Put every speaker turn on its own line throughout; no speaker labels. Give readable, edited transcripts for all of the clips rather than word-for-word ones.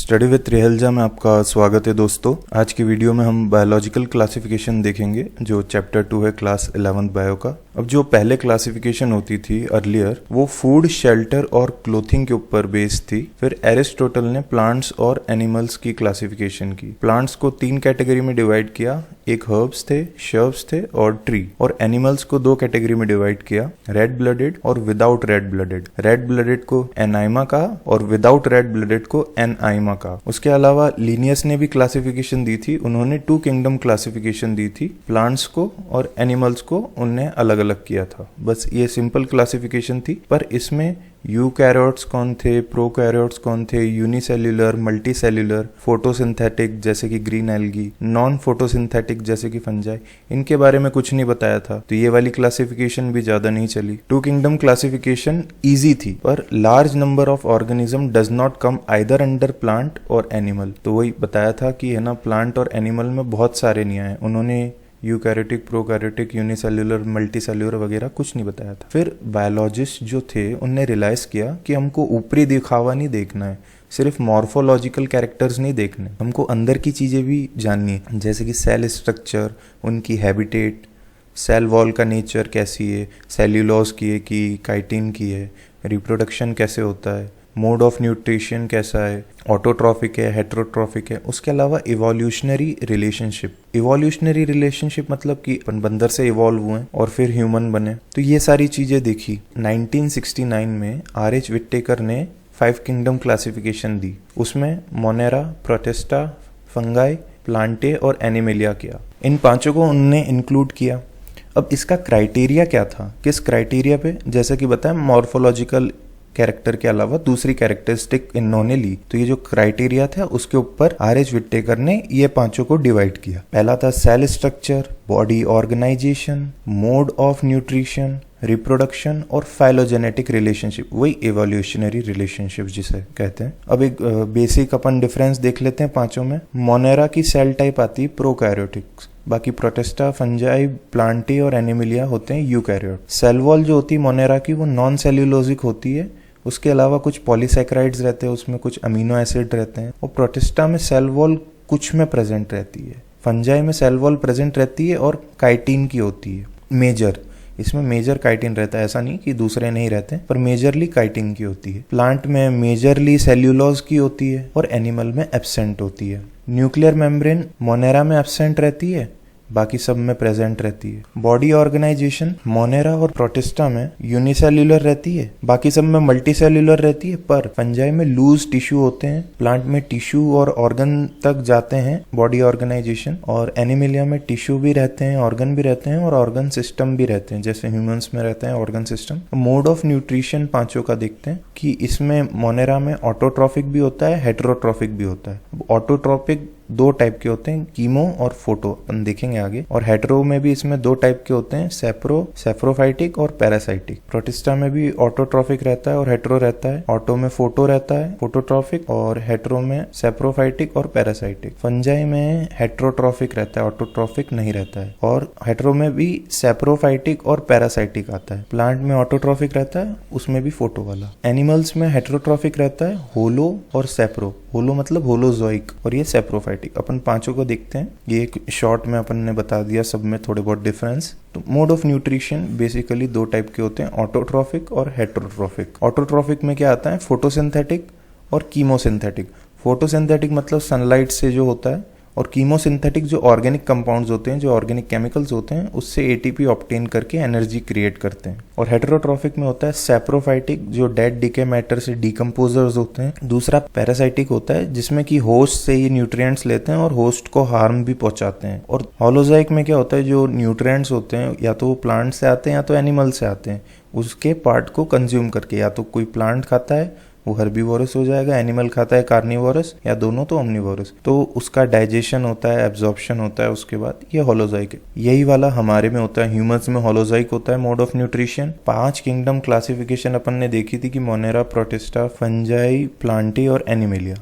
Study with रेहलजा में आपका स्वागत है दोस्तों। आज की वीडियो में हम बायोलॉजिकल क्लासिफिकेशन देखेंगे जो चैप्टर 2 है क्लास 11th बायो का। अब जो पहले क्लासिफिकेशन होती थी अर्लियर वो फूड, शेल्टर और क्लोथिंग के ऊपर बेस्ड थी। फिर एरिस्टोटल ने प्लांट्स और एनिमल्स की क्लासिफिकेशन की। प्लांट्स को 3 कैटेगरी में डिवाइड किया, एक हर्ब्स थे, शर्ब्स थे और ट्री। और एनिमल्स को 2 कैटेगरी में डिवाइड किया, रेड ब्लडेड और without red blooded. Red blooded को एनाइमा कहा और विदाउट रेड ब्लडेड को एनआइमा कहा। उसके अलावा लिनियस ने भी क्लासिफिकेशन दी थी। उन्होंने 2 किंगडम क्लासिफिकेशन दी थी, प्लांट्स को और एनिमल्स को उनने अलग अलग किया था। बस ये सिंपल क्लासिफिकेशन थी, पर इसमें यूकैरियोट्स कौन थे, प्रोकैरियोट्स कौन थे, यूनिसेल्युलर, मल्टीसेल्युलर, फोटोसिंथेटिक जैसे कि ग्रीन एल्गी, नॉन फोटोसिंथेटिक जैसे कि फंजाई, इनके बारे में कुछ नहीं बताया था। तो ये वाली क्लासिफिकेशन भी ज्यादा नहीं चली। 2 किंगडम क्लासिफिकेशन इजी थी, पर large number of organism does not come either under plant और एनिमल। तो वही बताया था कि है ना, प्लांट और एनिमल में बहुत सारे नहीं आए। उन्होंने यूकैरियोटिक, प्रोकैरियोटिक, यूनिसेल्युलर, मल्टीसेल्युलर वगैरह कुछ नहीं बताया था। फिर बायोलॉजिस्ट जो थे उनने रियलाइज किया कि हमको ऊपरी दिखावा नहीं देखना है, सिर्फ मॉर्फोलॉजिकल कैरेक्टर्स नहीं देखने, हमको अंदर की चीज़ें भी जाननी है, जैसे कि सेल स्ट्रक्चर, उनकी हैबिटेट, सेल वॉल का नेचर कैसी है, सेल्यूलोज की है कि काइटिन की है, रिप्रोडक्शन कैसे होता है, मोड ऑफ न्यूट्रिशन कैसा है, ऑटोट्रॉफिक है, हेट्रोट्रॉफिक है। उसके अलावा इवोल्यूशनरी रिलेशनशिप। इवोल्यूशनरी रिलेशनशिप मतलब कि अपन बंदर से इवॉल्व हुए और फिर ह्यूमन बने। तो ये सारी चीज़ें देखी। 1969 में R.H. विट्टेकर ने 5 किंगडम क्लासिफिकेशन दी। उसमें मोनेरा, प्रोटिस्टा, फंगाई, प्लांटे और एनिमेलिया किया। इन 5 को उनने इंक्लूड किया। अब इसका क्राइटेरिया क्या था, किस क्राइटेरिया पे? जैसा कि बताया, मॉर्फोलॉजिकल कैरेक्टर के अलावा दूसरी कैरेक्टरिस्टिक इन्होंने ली। तो ये जो क्राइटेरिया था उसके ऊपर R.H. विट्टेकर ने ये 5 को डिवाइड किया। पहला था cell structure, body organisation, mode of nutrition, reproduction और फाइलोजेनेटिक रिलेशनशिप, वही एवोल्यूशनरी रिलेशनशिप जिसे कहते हैं। अब एक बेसिक अपन डिफरेंस देख लेते हैं 5 में। मोनेरा की सेल टाइप आती है प्रोकैरियोटिक्स, बाकी प्रोटिस्टा, फंजाई, प्लांटी और एनिमिलिया होते हैं यूकैरियोट। सेल वॉल जो होती है मोनेरा की वो नॉन सेल्यूलोजिक होती है। उसके अलावा कुछ पॉलीसैकेराइड्स रहते हैं, उसमें कुछ अमीनो एसिड रहते हैं। और प्रोटिस्टा में सेल वॉल कुछ में प्रेजेंट रहती है, फंजाई में सेल वॉल प्रेजेंट रहती है और काइटिन की होती है मेजर। इसमें मेजर काइटिन रहता है, ऐसा नहीं कि दूसरे नहीं रहते, पर मेजरली काइटिन की होती है। प्लांट में मेजरली सेल्यूलोज की होती है और एनिमल में एब्सेंट होती है। न्यूक्लियर मेम्ब्रेन मोनेरा में एब्सेंट रहती है, बाकी सब में प्रेजेंट रहती है। बॉडी ऑर्गेनाइजेशन मोनेरा और प्रोटिस्टा में यूनिसेल्युलर रहती है, बाकी सब में मल्टीसेल्युलर रहती है। पर फंजाई में लूज टिश्यू होते हैं, प्लांट में टिश्यू और ऑर्गन तक जाते हैं बॉडी ऑर्गेनाइजेशन। और एनिमिलिया में टिश्यू भी रहते हैं, ऑर्गन भी रहते हैं और ऑर्गन सिस्टम भी रहते हैं, जैसे ह्यूमंस में रहते हैं organ system. Mode of nutrition 5 का देखते हैं कि इसमें मोनेरा में ऑटोट्रॉफिक भी होता है, हेटेरोट्रॉफिक भी होता है। ऑटोट्रॉफिक 2 टाइप के होते हैं, कीमो और फोटो, अपन देखेंगे आगे। और हेटेरो में भी इसमें 2 टाइप के होते हैं, सेप्रोफाइटिक और पैरासाइटिक। प्रोटिस्टा में भी ऑटोट्रॉफिक रहता है और हेटेरो रहता है। ऑटो में फोटो रहता है, फोटोट्रॉफिक, और हेटेरो में सेप्रोफाइटिक और पैरासाइटिक। फंजाई में हेटेरोट्रॉफिक रहता है, ऑटोट्रॉफिक नहीं रहता है। और हेटेरो में भी सेप्रोफाइटिक और पैरासाइटिक आता है। प्लांट में ऑटोट्रॉफिक रहता है, उसमें भी फोटो वाला। एनिमल्स में हेटेरोट्रॉफिक रहता है, होलो और सेप्रो। होलो मतलब होलोजोइक और ये सेप्रोफाइटिक। अपन 5 को देखते हैं। ये एक शॉर्ट में अपन ने बता दिया, सब में थोड़े बहुत डिफरेंस। तो mode of nutrition basically 2 type के होते हैं, ऑटोट्रॉफिक और हेटेरोट्रॉफिक। ऑटोट्रॉफिक में क्या आता है, फोटोसिंथेटिक और कीमोसिंथेटिक। फोटोसिंथेटिक मतलब सनलाइट से जो होता है, और कीमोसिंथेटिक जो ऑर्गेनिक कंपाउंड्स होते हैं, जो ऑर्गेनिक केमिकल्स होते हैं, उससे एटीपी ऑब्टेन करके एनर्जी क्रिएट करते हैं। और हेटेरोट्रॉफिक में होता है सेप्रोफाइटिक, जो डेड डिके मैटर से डिकम्पोजर्स होते हैं। दूसरा पैरासाइटिक होता है, जिसमें कि होस्ट से ये न्यूट्रिएंट्स लेते हैं और होस्ट को हार्म भी पहुंचाते हैं। और होलोजाइक में क्या होता है, जो न्यूट्रिएंट्स होते हैं या तो वो प्लांट से आते हैं या तो एनिमल से आते हैं, उसके पार्ट को कंज्यूम करके। या तो कोई प्लांट खाता है वो हर्बीवोरस हो जाएगा, एनिमल खाता है कार्निवोरस, या दोनों तो ओमनिवोरस। तो उसका डाइजेशन होता है, एब्जॉर्प्शन होता है, उसके बाद ये होलोजाइक है। यही वाला हमारे में होता है, ह्यूमंस में होलोजाइक होता है mode of nutrition. 5 kingdom classification अपन ने देखी थी कि मोनेरा, प्रोटिस्टा, फंजाई, प्लांटी और एनिमिलिया।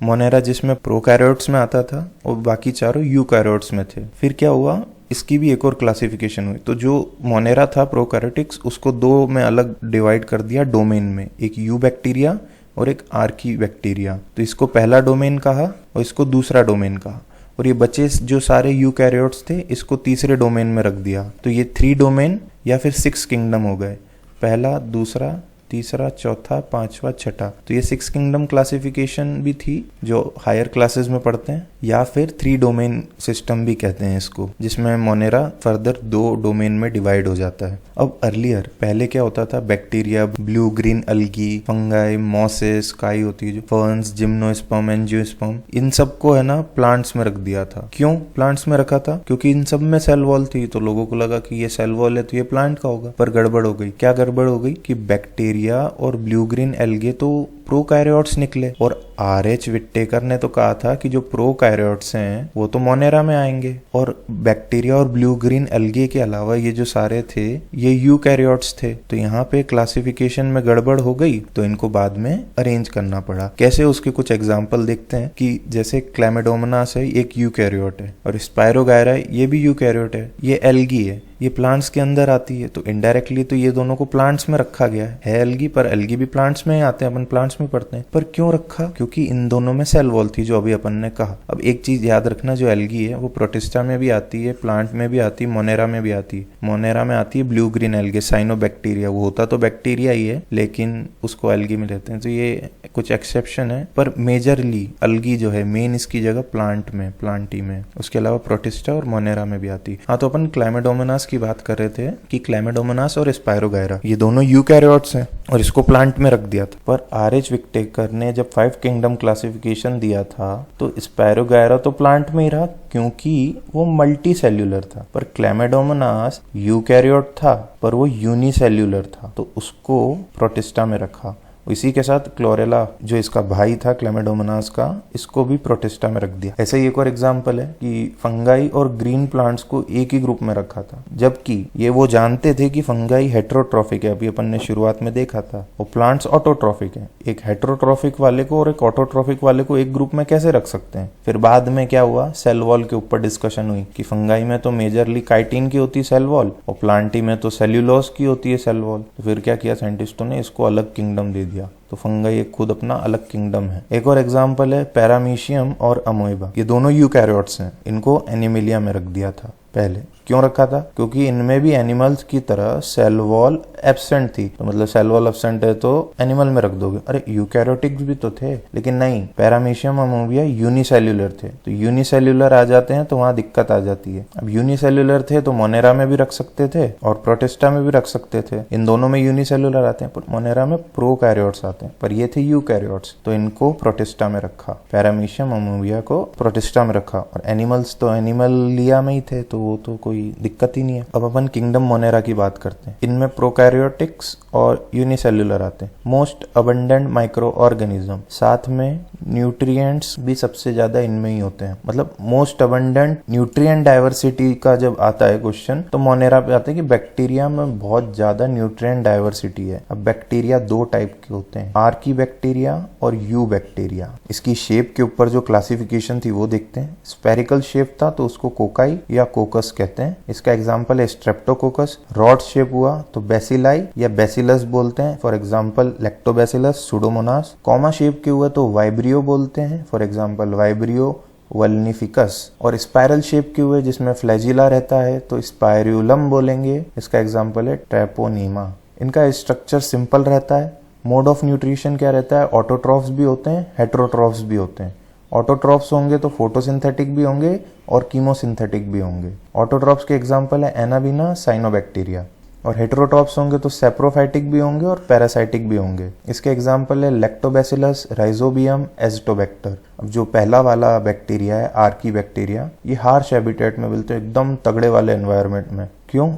मोनेरा जिसमें प्रोकैरियोट्स में आता था और बाकी 4 यूकैरियोट्स में थे। फिर क्या हुआ, इसकी भी एक और क्लासिफिकेशन हुई। तो जो मोनेरा था प्रोकैरियोटिक्स, उसको 2 में अलग डिवाइड कर दिया डोमेन में, एक यू बैक्टीरिया और एक आर्की बैक्टीरिया। तो इसको पहला डोमेन कहा और इसको दूसरा डोमेन कहा, और ये बचे जो सारे यूकैरियोट्स थे इसको तीसरे डोमेन में रख दिया। तो ये 3 डोमेन या फिर 6 किंगडम हो गए, पहला, दूसरा, तीसरा, चौथा, पांचवा, छठा। तो ये 6 किंगडम क्लासिफिकेशन भी थी जो हायर क्लासेस में पढ़ते हैं, या फिर 3 डोमेन सिस्टम भी कहते हैं इसको, जिसमें मोनेरा फर्दर 2 डोमेन में डिवाइड हो जाता है। अब अर्लियर पहले क्या होता था, bacteria, blue green अलगी, fungi, mosses, काई होती है जो, फर्न्स, जिम्नोस्पर्म, एंजियोस्पर्म, इन सबको है ना प्लांट्स में रख दिया था। क्यों प्लांट्स में रखा था? क्योंकि इन सब में सेल वॉल थी, तो लोगों को लगा कि ये सेल वॉल है तो ये प्लांट का होगा। पर गड़बड़ हो गई। क्या गड़बड़ हो गई कि बैक्टीरिया और ब्लू ग्रीन एल्गे तो प्रोकैरियोट्स निकले, और आर.एच. विट्टेकर ने तो कहा था कि जो प्रोकैरियोट्स हैं वो तो मोनेरा में आएंगे, और बैक्टीरिया और ब्लू ग्रीन एल्गे के अलावा ये जो सारे थे ये यूकैरियोट्स थे। तो यहाँ पे क्लासिफिकेशन में गड़बड़ हो गई, तो इनको बाद में अरेंज करना पड़ा। कैसे, उसके कुछ एग्जाम्पल देखते हैं कि जैसे क्लैमिडोमोनास है, एक यूकैरियोट है, और स्पायरोगायरा ये भी यूकैरियोट है, ये एल्गी है, ये प्लांट्स के अंदर आती है। तो इनडायरेक्टली तो ये दोनों को प्लांट्स में रखा गया है एल्गी, पर एल्गी भी प्लांट्स में ही आते हैं, अपन प्लांट्स में पढ़ते हैं। पर क्यों रखा? क्योंकि इन दोनों में सेल वॉल थी, जो अभी अपन ने कहा। अब एक चीज याद रखना, जो एल्गी है वो प्रोटिस्टा में भी आती है, प्लांट में भी आती है, मोनेरा में भी आती है। मोनेरा में आती है ब्लू ग्रीन एल्गे, साइनोबैक्टीरिया, वो होता तो बैक्टीरिया ही है लेकिन उसको एल्गी में रहते हैं। तो ये कुछ एक्सेप्शन है, पर मेजरली एल्गी जो है मेन इसकी जगह प्लांटी में, उसके अलावा प्रोटिस्टा और मोनेरा में भी आती है। हाँ, तो अपन क्लैमिडोमोनास की बात कर रहे थे कि क्लैमिडोमोनास और स्पायरोगायरा ये दोनों यूकैरियोट्स हैं, और इसको प्लांट में रख दिया था। पर आर.एच. विट्टेकर ने जब 5 किंगडम क्लासिफिकेशन दिया था तो स्पायरोगायरा तो प्लांट में ही रहा क्योंकि वो मल्टी सेल्यूलर था, पर क्लैमिडोमोनास यूकैरियोट था पर वो यूनिसेल्यूलर था, तो उसको प्रोटिस्टा में रखा। इसी के साथ क्लोरेला जो इसका भाई था क्लैमिडोमोनास का, इसको भी प्रोटिस्टा में रख दिया। ऐसा ही एक और एग्जांपल है कि फंगाई और ग्रीन प्लांट्स को एक ही ग्रुप में रखा था, जबकि ये वो जानते थे कि फंगाई हेटेरोट्रॉफिक है, अभी अपन ने शुरुआत में देखा था, और प्लांट्स ऑटोट्रॉफिक है। एक हेटेरोट्रॉफिक वाले को और एक ऑटोट्रॉफिक वाले को एक ग्रुप में कैसे रख सकते हैं? फिर बाद में क्या हुआ, सेल वॉल के ऊपर डिस्कशन हुई कि फंगाई में तो मेजरली काइटिन की होती है सेल वॉल, और प्लांटी में तो सेल्यूलोज की होती है सेल वॉल। तो फिर क्या किया साइंटिस्टों ने, इसको अलग किंगडम दे दिया। तो फंगाई एक खुद अपना अलग किंगडम है। एक और एग्जांपल है पैरामीशियम और अमोइबा, ये दोनों यूकैरियोट्स हैं, इनको एनिमिलिया में रख दिया था पहले। क्यों रखा था? क्योंकि इनमें भी एनिमल्स की तरह सेल वॉल एब्सेंट थी। तो मतलब सेल वॉल एब्सेंट है तो एनिमल में रख दोगे। अरे यूकैरियोटिक्स भी तो थे, लेकिन नहीं, पैरामीशियम अमोबिया यूनिसेल्यूलर थे। तो यूनिसेल्यूलर आ जाते हैं तो वहां दिक्कत आ जाती है। अब यूनिसेल्यूलर थे तो मोनेरा में भी रख सकते थे और प्रोटिस्टा में भी रख सकते थे। इन दोनों में यूनिसेल्यूलर आते हैं, पर मोनेरा में प्रोकैरियोट्स आते हैं, पर ये थे यूकैरियोट्स, तो इनको प्रोटिस्टा में रखा। पैरामीशियम अमोबिया को प्रोटिस्टा में रखा, और एनिमल्स तो एनिमलिया में ही थे, तो वो तो कोई दिक्कत ही नहीं है। अब अपन किंगडम मोनेरा की बात करते हैं। इनमें प्रोकैरियोटिक्स और यूनिसेल्यूलर आते हैं। मोस्ट अबंडेंट माइक्रो ऑर्गेनिज्म, साथ में न्यूट्रिएंट्स भी सबसे ज्यादा इनमें ही होते हैं। मतलब मोस्ट अबंडेंट न्यूट्रिएंट डाइवर्सिटी का जब आता है क्वेश्चन, तो मोनेरा पे आता है कि बैक्टीरिया में बहुत ज्यादा न्यूट्रिएंट डाइवर्सिटी है। अब बैक्टीरिया 2 टाइप के होते हैं, आर्की बैक्टीरिया और यू बैक्टीरिया। इसकी शेप के ऊपर जो क्लासिफिकेशन थी वो देखते हैं। स्पेरिकल शेप था तो उसको कोकाई या कोकस कहते हैं। इसका एग्जाम्पल है स्ट्रेप्टोकोकस। रॉड शेप हुआ तो बेसिलाई या बेसिलस बोलते हैं, for example lactobacillus, Pseudomonas. Comma shape के हुए तो वाइब्रियो बोलते हैं, फॉर एग्जाम्पल वाइब्रियो वल्निफिकस। और स्पाइरल शेप के हुए जिसमें फ्लैजिला रहता है तो स्पायरुलम बोलेंगे। इसका एग्जाम्पल है ट्रैपोनीमा। इनका स्ट्रक्चर सिंपल रहता है। मोड ऑफ न्यूट्रिशन क्या रहता है, ऑटोट्रॉफ्स भी होते हैं, हेटेरोट्रॉफ्स भी होते हैं। ऑटोट्रॉफ्स होंगे तो फोटोसिंथेटिक भी होंगे और कीमोसिंथेटिक भी होंगे। ऑटोट्रॉफ्स के एग्जाम्पल है एनाबिना, साइनोबैक्टीरिया। और हेटेरोट्रॉफ्स होंगे तो सेप्रोफाइटिक भी होंगे और पैरासाइटिक भी होंगे। इसके एग्जाम्पल है लैक्टोबैसिलस, राइजोबियम, एजिटोबैक्टर। अब जो पहला वाला बैक्टीरिया है, आर्की बैक्टीरिया, ये हार्श हैबिटेट में मिलते हैं, एकदम तगड़े वाले एनवायरनमेंट में। क्यों?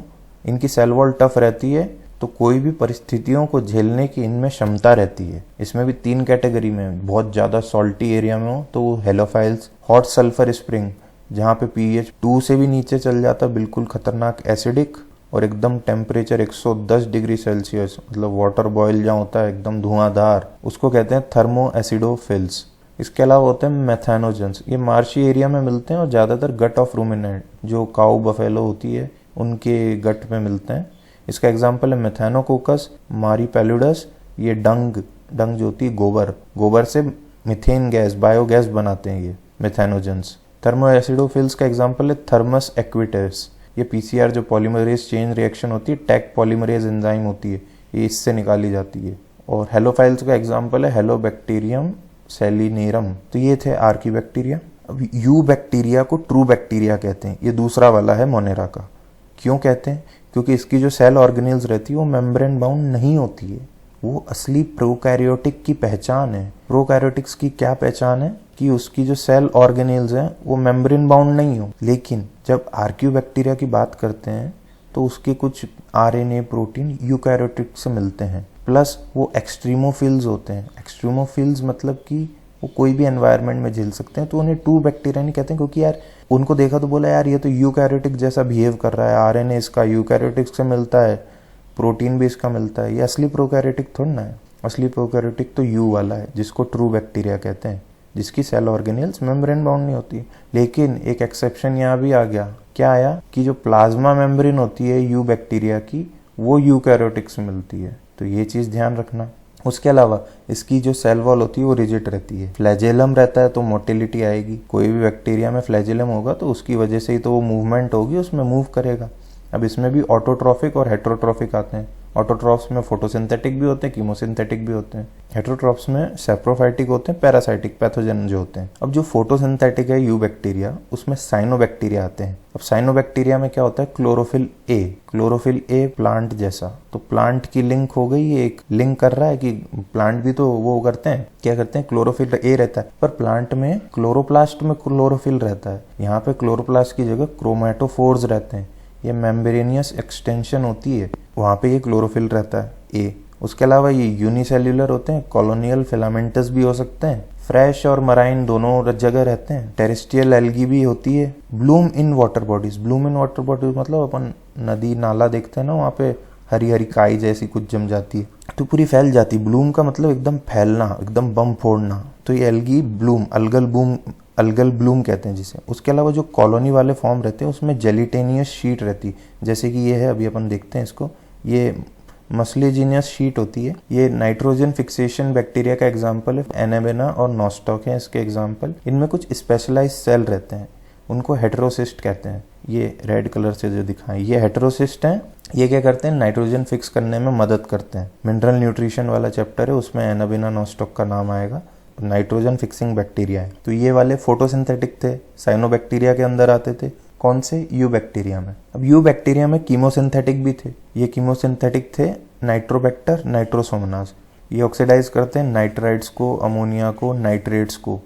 इनकी सेल वॉल टफ रहती है, तो कोई भी परिस्थितियों को झेलने की इनमें क्षमता रहती है। इसमें भी 3 कैटेगरी में, बहुत ज्यादा सॉल्टी एरिया में हो तो वो हेलोफाइल्स, हॉट सल्फर स्प्रिंग जहाँ पे pH 2 से भी नीचे चल जाता, बिल्कुल खतरनाक एसिडिक, और एकदम टेम्परेचर 110 डिग्री सेल्सियस, मतलब वाटर बॉयल जहाँ होता है एकदम धुआंधार, उसको कहते हैं थर्मो एसिडोफिल्स। इसके अलावा होते हैं मैथेनोजेंस। ये मार्शी एरिया में मिलते हैं और ज्यादातर गट ऑफ रूमिनेंट, जो काऊ बफेलो होती है उनके गट में मिलते हैं। इसका एग्जाम्पल है मेथेनोकोकस, मारी पैलुडस। ये डंग डंग जो होती है गोबर से मीथेन गैस, बायोगैस बनाते हैं ये मिथेनोजेंस। थर्मो एसिडोफिल्स का एग्जांपल है थर्मस एक्विटेस। ये पीसीआर जो पॉलीमरेज चेन रिएक्शन होती है, टैक पॉलीमरेज एंजाइम होती है, ये इससे निकाली जाती है। और हेलोफाइल्स का एग्जांपल है हेलोबैक्टीरियम सेलिनेरम। तो ये थे आर्की बैक्टीरिया। अब यू बैक्टीरिया को ट्रू बैक्टीरिया कहते हैं, ये दूसरा वाला है मोनेरा का। क्यों कहते हैं? क्योंकि इसकी जो सेल ऑर्गेनेल्स रहती है वो मेम्ब्रेन बाउंड नहीं होती है। वो असली प्रोकैरियोटिक की पहचान है। प्रोकैरियोटिक्स की क्या पहचान है? कि उसकी जो सेल ऑर्गेनेल्स हैं वो मेम्ब्रेन बाउंड नहीं हो। लेकिन जब आर्कियो बैक्टीरिया की बात करते हैं तो उसके कुछ आरएनए प्रोटीन यूकैरियोटिक से मिलते हैं, प्लस वो एक्सट्रीमोफिल्स होते हैं। एक्सट्रीमोफिल्स मतलब कि वो कोई भी एनवायरनमेंट में झेल सकते हैं। तो उन्हें ट्रू बैक्टीरिया नहीं कहते हैं, क्योंकि यार उनको देखा तो बोला यार ये तो यूकैरियोटिक जैसा बिहेव कर रहा है, आरएनए इसका यूकैरियोटिक से मिलता है, प्रोटीन भी इसका मिलता है, ये असली प्रोकैरियोटिक थोड़ा ना है। असली प्रोकैरियोटिक तो यू वाला है जिसको ट्रू बैक्टीरिया कहते हैं, जिसकी सेल ऑर्गेनेल्स मेम्ब्रेन बाउंड नहीं होती। लेकिन एक एक्सेप्शन यहाँ भी आ गया। क्या आया? कि जो प्लाज्मा मेम्ब्रेन होती है यू बैक्टीरिया की, वो यूकैरियोटिक से मिलती है। तो ये चीज ध्यान रखना। उसके अलावा इसकी जो सेल वॉल होती है वो रिजिड रहती है। फ्लैजेलम रहता है तो मोटिलिटी आएगी। कोई भी बैक्टीरिया में फ्लैजेलम होगा तो उसकी वजह से ही तो वो मूवमेंट होगी, उसमें मूव करेगा। अब इसमें भी ऑटोट्रॉफिक और हेट्रोट्रॉफिक आते हैं। ऑटोट्रॉफ्स में फोटोसिंथेटिक भी होते हैं, कीमोसिंथेटिक भी होते हैं। हेट्रोट्रॉफ्स में सेप्रोफाइटिक होते हैं, पैरासाइटिक पैथोजन जो होते हैं। अब जो फोटोसिंथेटिक है यू बैक्टीरिया, उसमें साइनोबैक्टीरिया आते हैं। अब साइनोबैक्टीरिया में क्या होता है? Chlorophyll A. Chlorophyll A plant जैसा, तो प्लांट की लिंक हो गई। एक लिंक कर रहा है कि प्लांट भी तो वो करते हैं, क्या करते हैं? क्लोरोफिल ए रहता है, पर प्लांट में क्लोरोप्लास्ट में क्लोरोफिल रहता है। यहाँ पे क्लोरोप्लास्ट की जगह क्रोमैटोफोर्स रहते हैं। ये मेम्ब्रेनियस एक्सटेंशन होती है, वहाँ पे ये क्लोरोफिल रहता है ए। उसके अलावा ये यूनिसेल्युलर होते हैं, कॉलोनियल फिलामेंटस भी हो सकते हैं, फ्रेश और मराइन दोनों जगह रहते हैं। टेरेस्ट्रियल एल्गी भी होती है। Bloom in water bodies. Bloom in water bodies मतलब अपन नदी नाला देखते हैं ना, वहाँ पे हरी हरी काई जैसी कुछ जम जाती है तो पूरी फैल जाती है। ब्लूम का मतलब एकदम फैलना, एकदम बम फोड़ना। तो ये एल्गी ब्लूम, अलगल ब्लूम कहते हैं जिसे। उसके अलावा जो कॉलोनी वाले फॉर्म रहते हैं उसमें जेलिटेनियस शीट रहती, जैसे कि ये है, अभी अपन देखते हैं इसको। ये मस्लेजिनियस शीट होती है। ये नाइट्रोजन फिक्सेशन बैक्टीरिया का एग्जाम्पल है। एनाबेना और नॉस्टॉक है इसके एग्जाम्पल। इनमें कुछ स्पेशलाइज सेल रहते हैं, उनको हेटेरोसिस्ट कहते हैं। ये रेड कलर से जो दिखाएं ये हेटेरोसिस्ट हैं। ये क्या करते हैं? नाइट्रोजन फिक्स करने में मदद करते हैं। मिनरल न्यूट्रिशन वाला चैप्टर है, उसमें एनाबेना नॉस्टॉक का नाम आएगा। नाइट्रोजन फिक्सिंग बैक्टीरिया है। तो ये वाले फोटोसिंथेटिक थे, साइनोबैक्टीरिया के अंदर आते थे। कौन से? यू बैक्टीरिया में। अब यू बैक्टीरिया में कीमोसिंथेटिक भी थे। ये कीमोसिंथेटिक थे नाइट्रोबैक्टर, नाइट्रोसोमनास। ये ऑक्सीडाइज करते हैं नाइट्राइड्स को, अमोनिया को, नाइट्रेट्स को।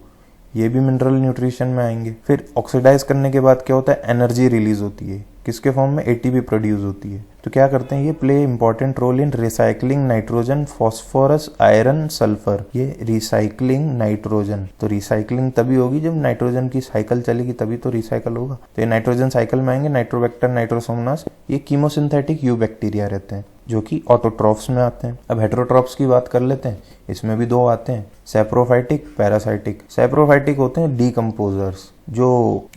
ये भी मिनरल न्यूट्रिशन में आएंगे। फिर ऑक्सीडाइज करने के बाद क्या होता है? एनर्जी रिलीज होती है। किसके फॉर्म में? एटीपी प्रोड्यूस होती है। तो क्या करते हैं? ये play important role in recycling nitrogen, phosphorus, iron, sulphur. ये रिसाइकलिंग नाइट्रोजन। तो रिसाइकलिंग तभी होगी जब नाइट्रोजन की साइकिल चलेगी, तभी तो रिसाइकल होगा। तो ये नाइट्रोजन साइकिल में आएंगे। नाइट्रोबैक्टर, नाइट्रोसोमनास। ये कीमोसिंथेटिक यू बैक्टीरिया रहते हैं जो कि ऑटोट्रॉफ्स में आते हैं। अब हेटेरोट्रॉफ्स की बात कर लेते हैं। इसमें भी दो आते हैं, सेप्रोफाइटिक, पैरासाइटिक। सेप्रोफाइटिक होते हैं डीकम्पोजर्स जो,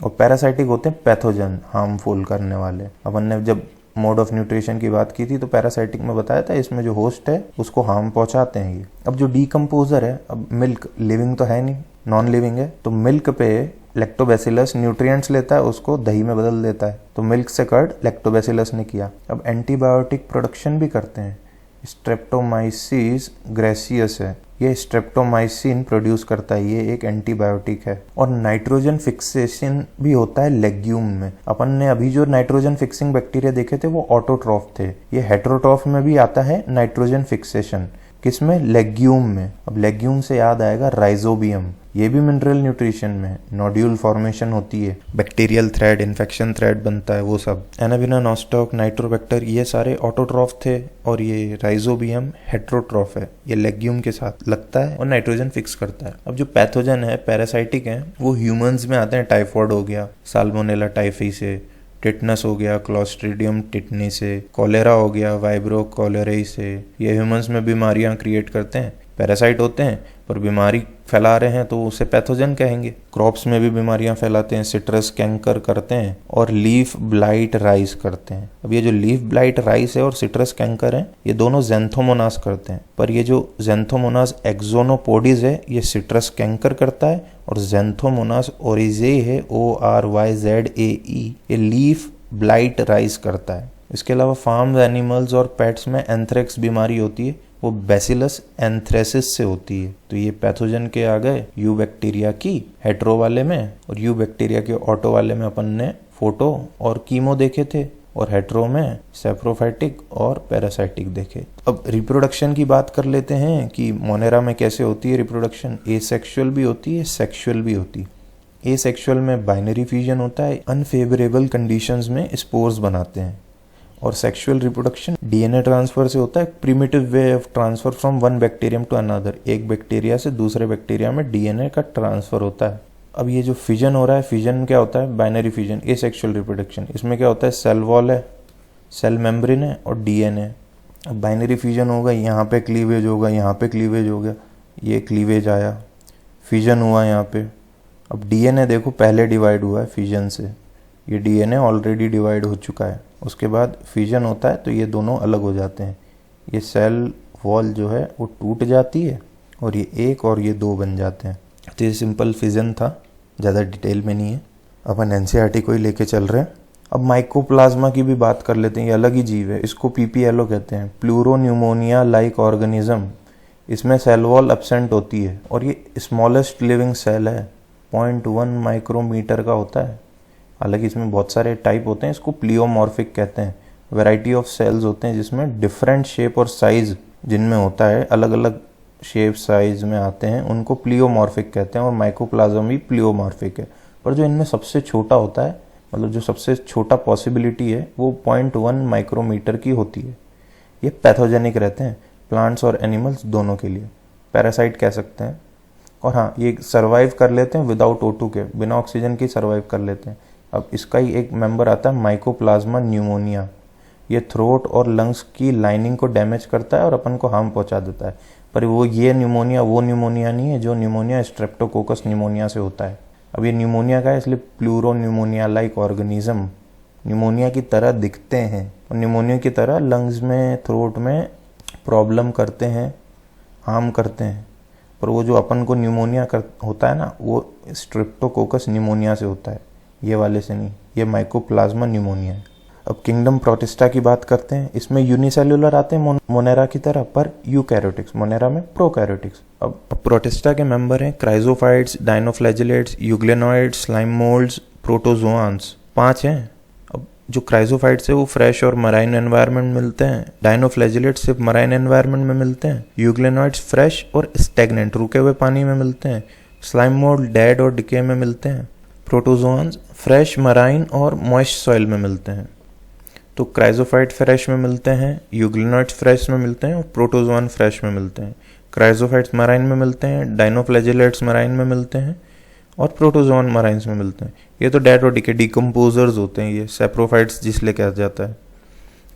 और पैरासाइटिक होते हैं पैथोजन, हार्मफुल करने वाले। अपन ने जब मोड ऑफ न्यूट्रिशन की बात की थी तो पैरासाइटिक में बताया था, इसमें जो होस्ट है उसको हार्म पहुंचाते हैं ये। अब जो डीकम्पोजर है, अब मिल्क लिविंग तो है नहीं, नॉन लिविंग है, तो मिल्क पे लैक्टोबैसिलस न्यूट्रिएंट्स लेता है, उसको दही में बदल देता है। तो मिल्क से कर्ड लैक्टोबैसिलस ने किया। अब एंटीबायोटिक प्रोडक्शन भी करते हैं। स्ट्रेप्टोमाइसिस ग्रेसियस है, ये स्ट्रेप्टोमाइसिन प्रोड्यूस करता है, ये एक एंटीबायोटिक है। और नाइट्रोजन फिक्सेशन भी होता है लेग्यूम में। अपन ने अभी जो नाइट्रोजन फिक्सिंग बैक्टीरिया देखे थे वो ऑटोट्रॉफ थे। ये हेटेरोट्रॉफ में भी आता है नाइट्रोजन फिक्सेशन। किसमें? लेग्यूम में। अब लेग्यूम से याद आएगा राइजोबियम, ये भी मिनरल न्यूट्रिशन में। नोड्यूल फॉर्मेशन होती है, बैक्टीरियल थ्रेड, इन्फेक्शन थ्रेड बनता है, वो सब। एनाबेना, नॉस्टॉक, नाइट्रोबैक्टर ये सारे ऑटोट्रॉफ थे, और ये राइजोबियम हेटेरोट्रॉफ है, ये लेग्यूम के साथ लगता है और नाइट्रोजन फिक्स करता है। अब जो पैथोजन है, पैरासाइटिक है, वो ह्यूमंस में आते हैं। टाइफॉइड हो गया, साल्मोनेला टाइफी से, टिटनस हो गया, क्लॉस्ट्रीडियम टिटनी से, कॉलेरा हो गया, वाइब्रो कॉलेराई से। ये ह्यूमंस में बीमारियां क्रिएट करते हैं। पैरासाइट होते हैं पर बीमारी फैला रहे हैं तो उसे पैथोजन कहेंगे। क्रॉप्स में भी बीमारियां फैलाते हैं, सिट्रस कैंकर करते हैं और लीफ ब्लाइट राइस करते हैं। अब ये जो लीफ ब्लाइट राइस है और सिट्रस कैंकर है ये दोनों ज़ैंथोमोनास करते हैं, पर ये जो ज़ैंथोमोनास एक्सोनोपोडीज है ये सिट्रस कैंकर करता है और ज़ैंथोमोनास ओरिज़ेई है ORYZAE ये लीफ ब्लाइट राइस करता है। इसके अलावा फार्म एनिमल्स और पेट्स में एंथ्रेक्स बीमारी होती है, वो बैसिलस एंथ्रेसिस से होती है। तो ये पैथोजन के आ गए यू बैक्टीरिया की हेट्रो वाले में, और यू बैक्टीरिया के ऑटो वाले में अपन ने फोटो और कीमो देखे थे, और हेट्रो में सेप्रोफाइटिक और पैरासाइटिक देखे। अब रिप्रोडक्शन की बात कर लेते हैं कि मोनेरा में कैसे होती है रिप्रोडक्शन। एसेक्सुअल भी होती है, सेक्सुअल भी होती है। एसेक्सुअल में बाइनरी फ्यूजन होता है, अनफेवरेबल कंडीशंस में स्पोर्स बनाते हैं, और सेक्सुअल रिप्रोडक्शन डीएनए ट्रांसफर से होता है, primitive way of transfer from one bacterium to another. एक बैक्टीरिया से दूसरे बैक्टीरिया में डीएनए का ट्रांसफर होता है। अब ये जो फिजन हो रहा है, फिजन क्या होता है, बाइनरी फिजन, एसेक्सुअल रिप्रोडक्शन। इसमें क्या होता है, सेल वॉल है, सेल मेम्ब्रेन है और डीएनए। अब बाइनरी फिजन होगा, यहाँ पे क्लीवेज होगा, यहाँ पे क्लीवेज हो गया, ये क्लीवेज आया, फिजन हुआ यहाँ पे। अब डीएनए देखो पहले डिवाइड हुआ है फिजन से, ये डीएनए ऑलरेडी डिवाइड हो चुका है, उसके बाद फिजन होता है तो ये दोनों अलग हो जाते हैं। ये सेल वॉल जो है वो टूट जाती है और ये एक और ये दो बन जाते हैं। तो ये सिंपल फिजन था, ज़्यादा डिटेल में नहीं है। अपन एनसीईआरटी को ही लेके चल रहे हैं। अब माइकोप्लाज्मा की भी बात कर लेते हैं, ये अलग ही जीव है, इसको पीपीएलओ कहते हैं, प्लूरोन्यूमोनिया लाइक ऑर्गेनिज्म। इसमें सेल वॉल एब्सेंट होती है और ये स्मॉलेस्ट लिविंग सेल है, 0.1 माइक्रोमीटर का होता है। हालांकि इसमें बहुत सारे टाइप होते हैं, इसको प्लियोमॉर्फिक कहते हैं। वैरायटी ऑफ सेल्स होते हैं जिसमें डिफरेंट शेप और साइज जिनमें होता है, अलग अलग शेप साइज में आते हैं, उनको प्लियोमॉर्फिक कहते हैं। और माइकोप्लाज्म भी प्लियोमॉर्फिक है, पर जो इनमें सबसे छोटा होता है, मतलब जो सबसे छोटा पॉसिबिलिटी है, वो 0.1 माइक्रोमीटर की होती है। ये पैथोजेनिक रहते हैं प्लांट्स और एनिमल्स दोनों के लिए, पैरासाइट कह सकते हैं। और हाँ, ये सर्वाइव कर लेते हैं विदाउट O2 के, बिना ऑक्सीजन के सर्वाइव कर लेते हैं। अब इसका ही एक मेंबर आता है माइकोप्लाज्मा न्यूमोनिया। ये थ्रोट और लंग्स की लाइनिंग को डैमेज करता है और अपन को हार्म पहुंचा देता है। पर वो ये न्यूमोनिया वो न्यूमोनिया नहीं है जो न्यूमोनिया स्ट्रेप्टोकोकस न्यूमोनिया से होता है। अब ये न्यूमोनिया का है, इसलिए प्लूरोन्यूमोनिया लाइक ऑर्गेनिज्म, न्यूमोनिया की तरह दिखते हैं और न्यूमोनिया की तरह लंग्स में, थ्रोट में प्रॉब्लम करते हैं, हार्म करते हैं। पर वो जो अपन को न्यूमोनिया होता है ना, वो स्ट्रेप्टोकोकस न्यूमोनिया से होता है, ये वाले से नहीं। ये माइकोप्लाज्मा न्यूमोनिया है। अब किंगडम प्रोटिस्टा की बात करते हैं। इसमें यूनिसेल्युलर आते हैं मोनेरा की तरह, पर यूकैरियोटिक्स, मोनेरा में प्रोकैरियोटिक्स। अब प्रोटिस्टा के मेंबर हैं chrysophytes, dinoflagellates, euglenoids, slime moulds, प्रोटोजोआन्स। 5 हैं। अब जो क्राइजोफाइट्स है वो फ्रेश और मराइन एनवायरनमेंट में मिलते हैं, डायनोफ्लैजिलेट्स सिर्फ मराइन एनवायरनमेंट में मिलते हैं, यूग्लेनॉइड्स फ्रेश और स्टैग्नेंट रुके हुए पानी में मिलते हैं, स्लाइम मोल्ड डेड और डिके में मिलते हैं, प्रोटोजोआन्स फ्रेश मराइन और मॉइस्ट सॉइल में मिलते हैं। तो क्राइजोफाइट फ्रेश में मिलते हैं, यूग्लेनॉइड्स फ्रेश में मिलते हैं और प्रोटोजोआन फ्रेश में मिलते हैं। क्राइजोफाइट्स मराइन में मिलते हैं, डायनोफ्लैजिलेट्स मराइन में मिलते हैं और प्रोटोजोआन मराइन्स में मिलते हैं। ये तो डेड और डिके डिकम्पोजर्स होते हैं, ये सेप्रोफाइट्स जिसलिए कहा जाता है।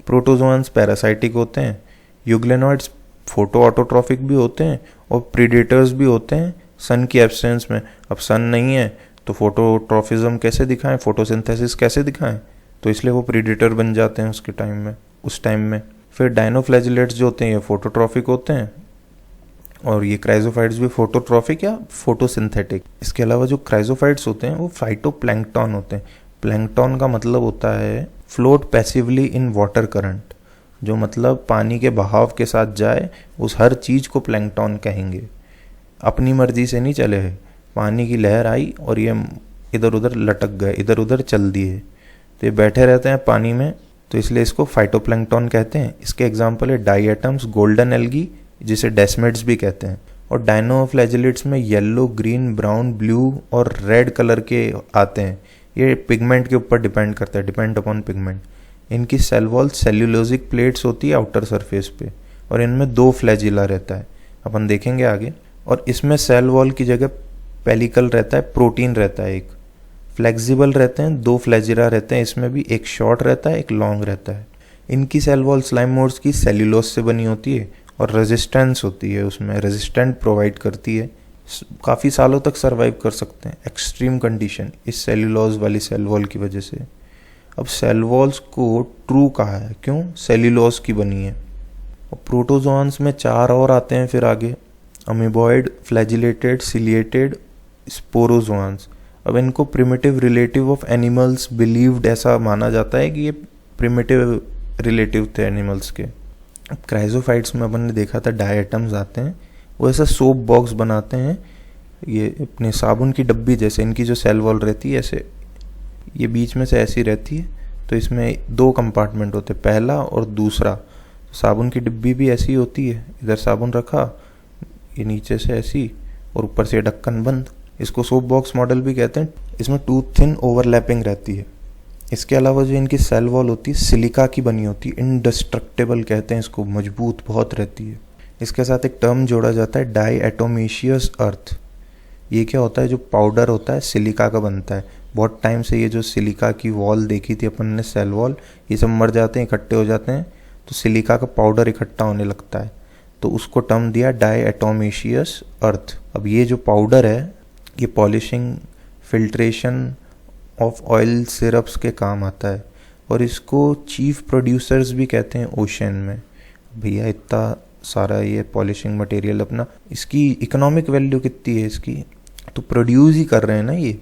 प्रोटोजोआन्स पैरासाइटिक होते हैं, यूग्लेनॉइड्स फोटो ऑटोट्रॉफिक भी होते हैं और प्रीडेटर्स भी होते हैं सन की एब्सेंस में। अब सन नहीं है तो फोटोट्रॉफिज्म कैसे दिखाएं, फोटोसिंथेसिस कैसे दिखाएं, तो इसलिए वो प्रीडेटर बन जाते हैं उसके टाइम में, उस टाइम में। फिर डायनोफ्लैजिलेट्स जो होते हैं ये फोटोट्रॉफिक होते हैं और ये क्राइजोफाइट्स भी फोटोट्रॉफिक या फोटोसिंथेटिक। इसके अलावा जो क्राइजोफाइट्स होते हैं वो फाइटोप्लैंक्टन होते हैं। प्लैंक्टन का मतलब होता है float passively in water current, जो मतलब पानी के बहाव के साथ जाए, उस हर चीज़ को प्लैंक्टन कहेंगे। अपनी मर्जी से नहीं चले है, पानी की लहर आई और ये इधर उधर लटक गए, इधर उधर चल दिए, तो ये बैठे रहते हैं पानी में, तो इसलिए इसको फाइटोप्लैंक्टन कहते हैं। इसके एग्जांपल है डाइएटम्स, गोल्डन एल्गी जिसे डेस्मिड्स भी कहते हैं, और डायनोफ्लैजिलेट्स में येलो, ग्रीन, ब्राउन, ब्लू और रेड कलर के आते हैं। ये पिगमेंट के ऊपर डिपेंड करता है, डिपेंड अपॉन पिगमेंट। इनकी सेल वॉल सेल्यूलोजिक प्लेट्स होती है आउटर सरफेस पे, और इनमें 2 फ्लैजिला रहता है, अपन देखेंगे आगे। और इसमें सेल वॉल की जगह पेलिकल रहता है, प्रोटीन रहता है, एक फ्लेक्सिबल रहते हैं, 2 फ्लैजिला रहते हैं, इसमें भी एक शॉर्ट रहता है, एक लॉन्ग रहता है। इनकी सेल वॉल स्लाइम मोड्स की सेल्यूलोज से बनी होती है और रेजिस्टेंस होती है उसमें, रेजिस्टेंट प्रोवाइड करती है, काफ़ी सालों तक सरवाइव कर सकते हैं एक्सट्रीम कंडीशन इस सेल्यूलोज वाली सेल वॉल की वजह से। अब सेल वॉल्स को ट्रू कहा है, क्यों? सेल्यूलोज की बनी है। और प्रोटोजोआंस में 4 और आते हैं फिर आगे, अमीबॉइड, फ्लैजिलेटेड, सिलिएटेड, स्पोरोजोआंस। अब इनको primitive relative of animals believed ऐसा माना जाता है कि ये प्रिमिटिव रिलेटिव थे एनिमल्स के। अब क्राइजोफाइट्स में अपन ने देखा था डायटम्स आते हैं, वो ऐसा सोप बॉक्स बनाते हैं, ये अपने साबुन की डब्बी जैसे इनकी जो सेल वॉल रहती है ऐसे, ये बीच में से ऐसी रहती है, तो इसमें 2 कंपार्टमेंट होते हैं, पहला और दूसरा। साबुन की डिब्बी भी ऐसी होती है, इधर साबुन रखा, ये नीचे से ऐसी और ऊपर से ढक्कन बंद। इसको सोप बॉक्स मॉडल भी कहते हैं। इसमें टूथ थिन ओवरलैपिंग रहती है। इसके अलावा जो इनकी सेल वॉल होती है सिलिका की बनी होती है, इंडेस्ट्रक्टेबल कहते हैं इसको, मजबूत बहुत रहती है। इसके साथ एक टर्म जोड़ा जाता है डाईएटोमेशियस अर्थ। ये क्या होता है? जो पाउडर होता है सिलिका का बनता है। बहुत टाइम से ये जो सिलिका की वॉल देखी थी अपन ने, सेल वॉल, ये सब मर जाते हैं, इकट्ठे हो जाते हैं, तो सिलिका का पाउडर इकट्ठा होने लगता है, तो उसको टर्म दिया डाईएटोमेशियस अर्थ। अब ये जो पाउडर है ये polishing, filtration of oil syrups के काम आता है, और इसको चीफ प्रोड्यूसर्स भी कहते हैं ओशन में। भैया इतना सारा ये पॉलिशिंग मटेरियल अपना, इसकी इकोनॉमिक वैल्यू कितनी है इसकी, तो प्रोड्यूस ही कर रहे हैं ना ये,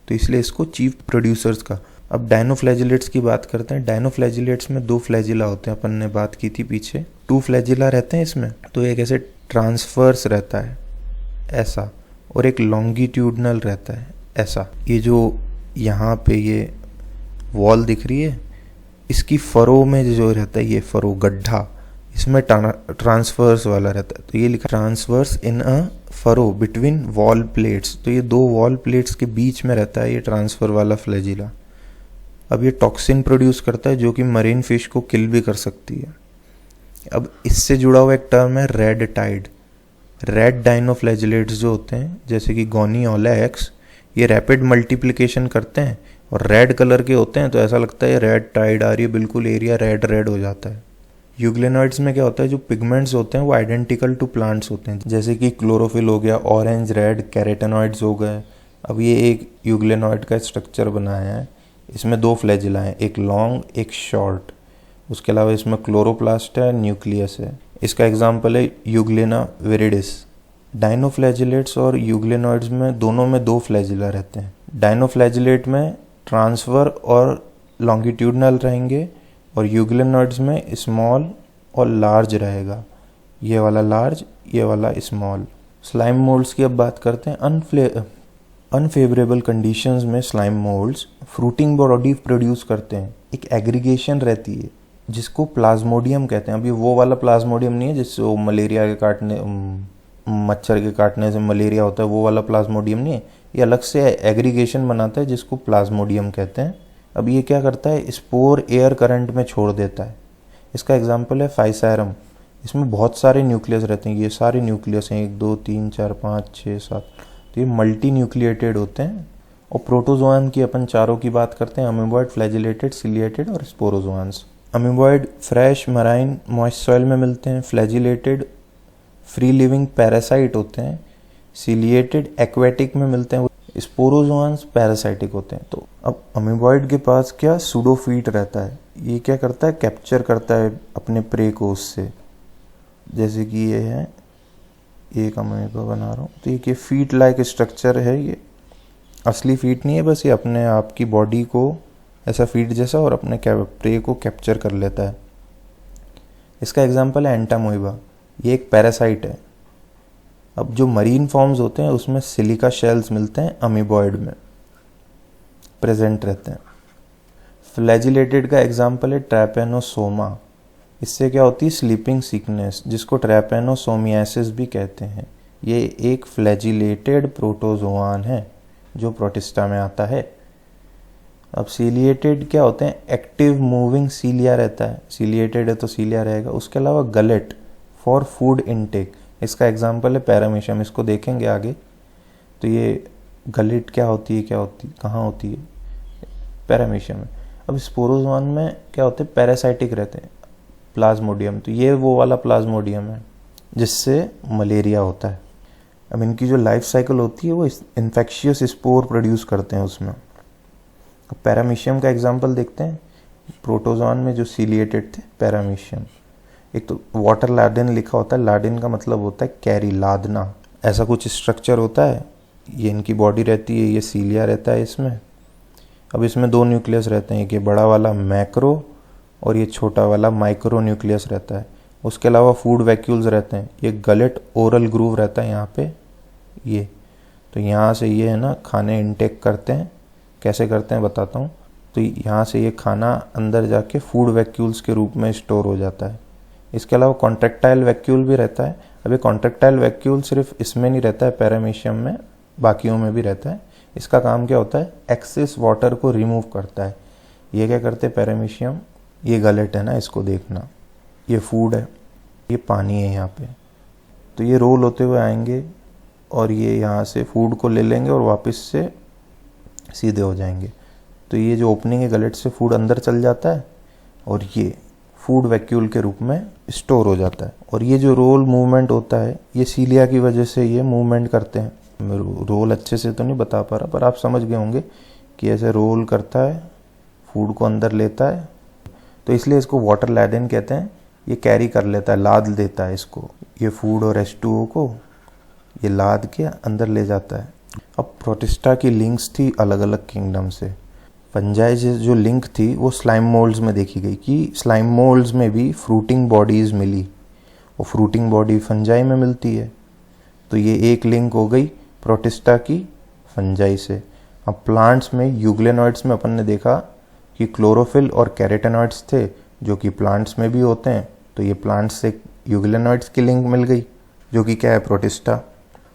तो इसलिए इसको चीफ प्रोड्यूसर्स का। अब डायनोफ्लैजिलेट्स की बात करते हैं। डायनोफ्लैजिलेट्स में 2 फ्लैजिला होते हैं, अपन ने बात की थी पीछे, 2 फ्लैजिला रहते हैं इसमें, तो एक ऐसे ट्रांसफर्स रहता है ऐसा, और एक लॉन्गिट्यूडनल रहता है ऐसा। ये जो यहाँ पे ये वॉल दिख रही है, इसकी फरो में जो रहता है ये फरो, गड्ढा, इसमें ट्रांसफर्स वाला रहता है, तो ये लिखा transverse in a furrow between wall plates, तो ये 2 वॉल प्लेट्स के बीच में रहता है ये ट्रांसफर वाला फ्लैजिला। अब ये टॉक्सिन प्रोड्यूस करता है जो कि मरीन फिश को किल भी कर सकती है। अब इससे जुड़ा हुआ एक टर्म है रेड टाइड। रेड डायनोफ्लैजिलेट्स जो होते हैं जैसे कि गोनियोलैक्स, ये रैपिड मल्टीप्लिकेशन करते हैं और रेड कलर के होते हैं, तो ऐसा लगता है रेड टाइड आ रही है, बिल्कुल एरिया रेड रेड हो जाता है। यूग्लेनॉइड्स में क्या होता है, जो पिगमेंट्स होते हैं वो आइडेंटिकल टू प्लांट्स होते हैं, जैसे कि क्लोरोफिल हो गया, ऑरेंज रेड कैरोटेनॉइड्स हो गए। अब ये एक यूग्लेनॉइड का स्ट्रक्चर बनाया है, इसमें 2 फ्लैजिला हैं, एक लॉन्ग एक शॉर्ट। उसके अलावा इसमें क्लोरोप्लास्ट है, न्यूक्लियस है। इसका एग्जाम्पल है यूग्लेना विरिडिस। डायनोफ्लैजिलेट्स और यूग्लेनॉइड्स में दोनों में 2 फ्लैजिला रहते हैं। डायनोफ्लैजिलेट में ट्रांसफर और लॉन्गिट्यूडनल रहेंगे, और यूग्लेनॉइड्स में स्मॉल और लार्ज रहेगा, ये वाला लार्ज, ये वाला स्मॉल। स्लाइम मोल्ड्स की अब बात करते हैं। अनफेवरेबल कंडीशंस में slime moulds fruiting body produce करते हैं, एक एग्रीगेशन रहती है जिसको प्लाज्मोडियम कहते हैं। अभी वो वाला प्लाज्मोडियम नहीं है जिससे मलेरिया के काटने, मच्छर के काटने से मलेरिया होता है, वो वाला प्लाज्मोडियम नहीं है, ये अलग से एग्रीगेशन बनाता है जिसको प्लाज्मोडियम कहते हैं। अब ये क्या करता है, स्पोर एयर करंट में छोड़ देता है। इसका एग्जाम्पल है फाइसैरम। इसमें बहुत सारे न्यूक्लियस रहते हैं, ये सारे न्यूक्लियस हैं, 1 2 3 4 5 6 7, तो ये मल्टी न्यूक्लिएटेड होते हैं। और प्रोटोजोआन की अपन चारों की बात करते हैं, अमीबॉइड, फ्लैजिलेटेड, सिलिएटेड और sporozoans. Amoeboid fresh marine moist soil में मिलते हैं, फ्लैजिलेटेड फ्री लिविंग पैरासाइट होते हैं, सिलिएटेड एक्वेटिक में मिलते हैं, स्पोरोजोआंस पैरासाइटिक होते हैं। तो अब अमीबॉइड के पास क्या सूडोफीट रहता है, ये क्या करता है, कैप्चर करता है अपने प्रे को उससे, जैसे कि ये है, एक अमीबा बना रहा हूँ, तो ये फीट लाइक स्ट्रक्चर है, ये असली फीट नहीं है, बस ये अपने आप की बॉडी को ऐसा फीट जैसा और अपने प्रे को कैप्चर कर लेता है। इसका एग्जाम्पल है एंटामोइबा, ये एक पैरासाइट है। अब जो मरीन फॉर्म्स होते हैं उसमें सिलिका शेल्स मिलते हैं, अमीबॉइड में प्रेजेंट रहते हैं। फ्लैजिलेटेड का एग्जाम्पल है ट्रैपेनोसोमा, इससे क्या होती है, स्लीपिंग सिकनेस, जिसको ट्रैपेनोसोमियासिस भी कहते हैं। ये एक फ्लैजिलेटेड प्रोटोजोआन है जो प्रोटिस्टा में आता है। अब सीलिएटेड क्या होते हैं, एक्टिव मूविंग सीलिया रहता है, सीलिएटेड है तो सीलिया रहेगा। उसके अलावा गलेट फॉर फूड इनटेक, इसका एग्जाम्पल है पैरामीशियम, इसको देखेंगे आगे। तो ये गलेट क्या होती है, कहाँ होती है, पैरामीशियम में। अब स्पोरोजोआन में क्या होते हैं, पैरासाइटिक रहते हैं, प्लाज्मोडियम, तो ये वो वाला प्लाज्मोडियम है। जिससे मलेरिया होता है। अब इनकी जो लाइफ साइकिल होती है वो इन्फेक्शियस स्पोर प्रोड्यूस करते हैं उसमें। अब पैरामीशियम का एग्जांपल देखते हैं। प्रोटोजोआन में जो सीलिएटेड थे पैरामीशियम, एक तो वाटर लाडेन लिखा होता है, लाडेन का मतलब होता है कैरी, लादना, ऐसा कुछ स्ट्रक्चर होता है। ये इनकी बॉडी रहती है, ये सीलिया रहता है इसमें। अब इसमें 2 न्यूक्लियस रहते हैं, एक ये बड़ा वाला मैक्रो और ये छोटा वाला माइक्रो न्यूक्लियस रहता है। उसके अलावा फूड वैक्यूल्स रहते हैं, ये गलेट ओरल ग्रूव रहता है यहाँ पे, ये तो यहाँ से ये है ना खाने इनटेक करते हैं। कैसे करते हैं बताता हूँ। तो यहाँ से ये खाना अंदर जाके फूड वैक्यूल्स के रूप में स्टोर हो जाता है। इसके अलावा कॉन्ट्रेक्टाइल वैक्यूल भी रहता है। अब ये कॉन्ट्रेक्टाइल वैक्यूल सिर्फ इसमें नहीं रहता है, पैरामीशियम में, बाकियों में भी रहता है। इसका काम क्या होता है, एक्सेस वाटर को रिमूव करता है। ये क्या करते हैं पैरामीशियम, ये गलेट है ना, इसको देखना, ये फूड है, ये पानी है यहाँ पे, तो ये रोल होते हुए आएंगे और ये यहाँ से फूड को ले लेंगे और वापस से सीधे हो जाएंगे। तो ये जो ओपनिंग है गलेट से फूड अंदर चल जाता है और ये फूड वैक्यूल के रूप में स्टोर हो जाता है। और ये जो रोल मूवमेंट होता है, ये सीलिया की वजह से ये मूवमेंट करते हैं। मैं रोल अच्छे से तो नहीं बता पा रहा, पर आप समझ गए होंगे कि ऐसे रोल करता है, फूड को अंदर लेता है, तो इसलिए इसको वाटर लैडेन कहते हैं। ये कैरी कर लेता है, लाद देता है इसको, ये फूड और H2O को ये लाद के अंदर ले जाता है। अब प्रोटिस्टा की लिंक्स थी अलग अलग किंगडम से। फंजाई से जो लिंक थी वो स्लाइम मोल्ड्स में देखी गई कि स्लाइम मोल्ड्स में भी फ्रूटिंग बॉडीज़ मिली, और फ्रूटिंग बॉडी फंजाई में मिलती है। तो ये एक लिंक हो गई प्रोटिस्टा की फंजाई से। अब प्लांट्स में यूग्लेनॉइड्स में अपन ने देखा कि क्लोरोफिल और कैरोटेनॉइड्स थे, जो कि प्लांट्स में भी होते हैं। तो ये प्लांट्स से यूग्लेनॉइड्स की लिंक मिल गई, जो कि क्या है, प्रोटिस्टा।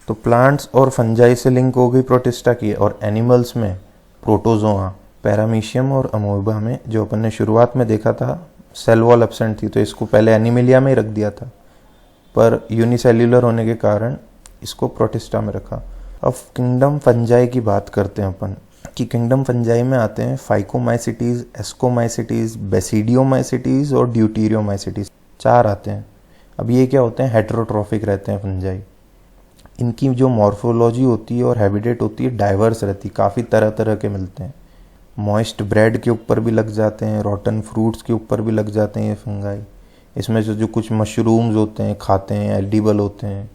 तो प्लांट्स और फंजाई से लिंक हो गई प्रोटिस्टा की। और एनिमल्स में प्रोटोजोआ, पैरामीशियम और अमोeba में, जो अपन ने शुरुआत में देखा था सेल वॉल एब्सेंट थी, तो इसको पहले एनिमिलिया में ही रख दिया था, पर यूनिसेल्युलर होने के कारण इसको प्रोटिस्टा में रखा। अब किंगडम फंजाई की बात करते हैं अपन कि किंगडम फंजाई में आते हैं फाइकोमाइसिटीज, एस्कोमाइसिटीज, बेसिडियोमाइसिटीज और ड्यूटीरियोमाइसिटीज, 4 आते हैं। अब ये क्या होते हैं, हेटेरोट्रॉफिक रहते हैं फंजाई। इनकी जो मॉर्फोलॉजी होती है और हैबिटेट होती है डाइवर्स रहती है, काफ़ी तरह तरह के मिलते हैं। मॉइस्ट ब्रेड के ऊपर भी लग जाते हैं, रॉटन फ्रूट्स के ऊपर भी लग जाते हैं ये फंगाई। इसमें से जो कुछ मशरूम्स होते हैं खाते हैं, एडिबल होते हैं।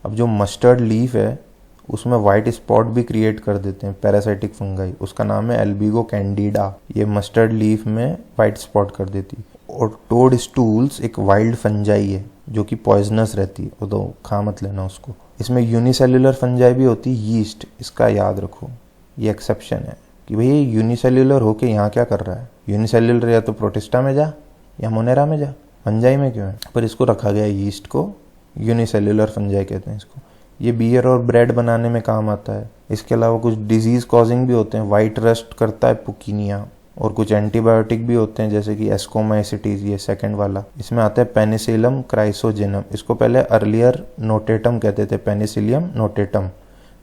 अब जो मस्टर्ड लीफ है उसमें वाइट स्पॉट भी क्रिएट कर देते हैं पैरासाइटिक फंगाई, उसका नाम है एल्बिगो कैंडिडा। ये मस्टर्ड लीफ में वाइट स्पॉट कर देती। और टोड स्टूल्स एक वाइल्ड फंजाई है जो कि पॉइजनस रहती है, वो तो खा मत लेना उसको। इसमें यूनिसेल्युलर फंजाई भी होती है, यीस्ट, इसका याद रखो, ये एक्सेप्शन है कि भाई ये यूनिसेल्युलर होके यहाँ क्या कर रहा है। यूनिसेल्युलर या तो प्रोटिस्टा में जा या मोनेरा में जा, फंजाई में क्यों है। पर इसको रखा गया यीस्ट को, यूनिसेल्युलर फंजाई कहते हैं इसको। ये बियर और ब्रेड बनाने में काम आता है। इसके अलावा कुछ डिजीज कॉजिंग भी होते हैं, वाइट रस्ट करता है पुकीनिया, और कुछ एंटीबायोटिक भी होते हैं जैसे कि एस्कोमाइसिटीज, ये सेकंड वाला। इसमें आता है पेनिसिलियम क्राइसोजेनम, इसको पहले अर्लियर नोटेटम कहते थे, पेनिसिलियम नोटेटम,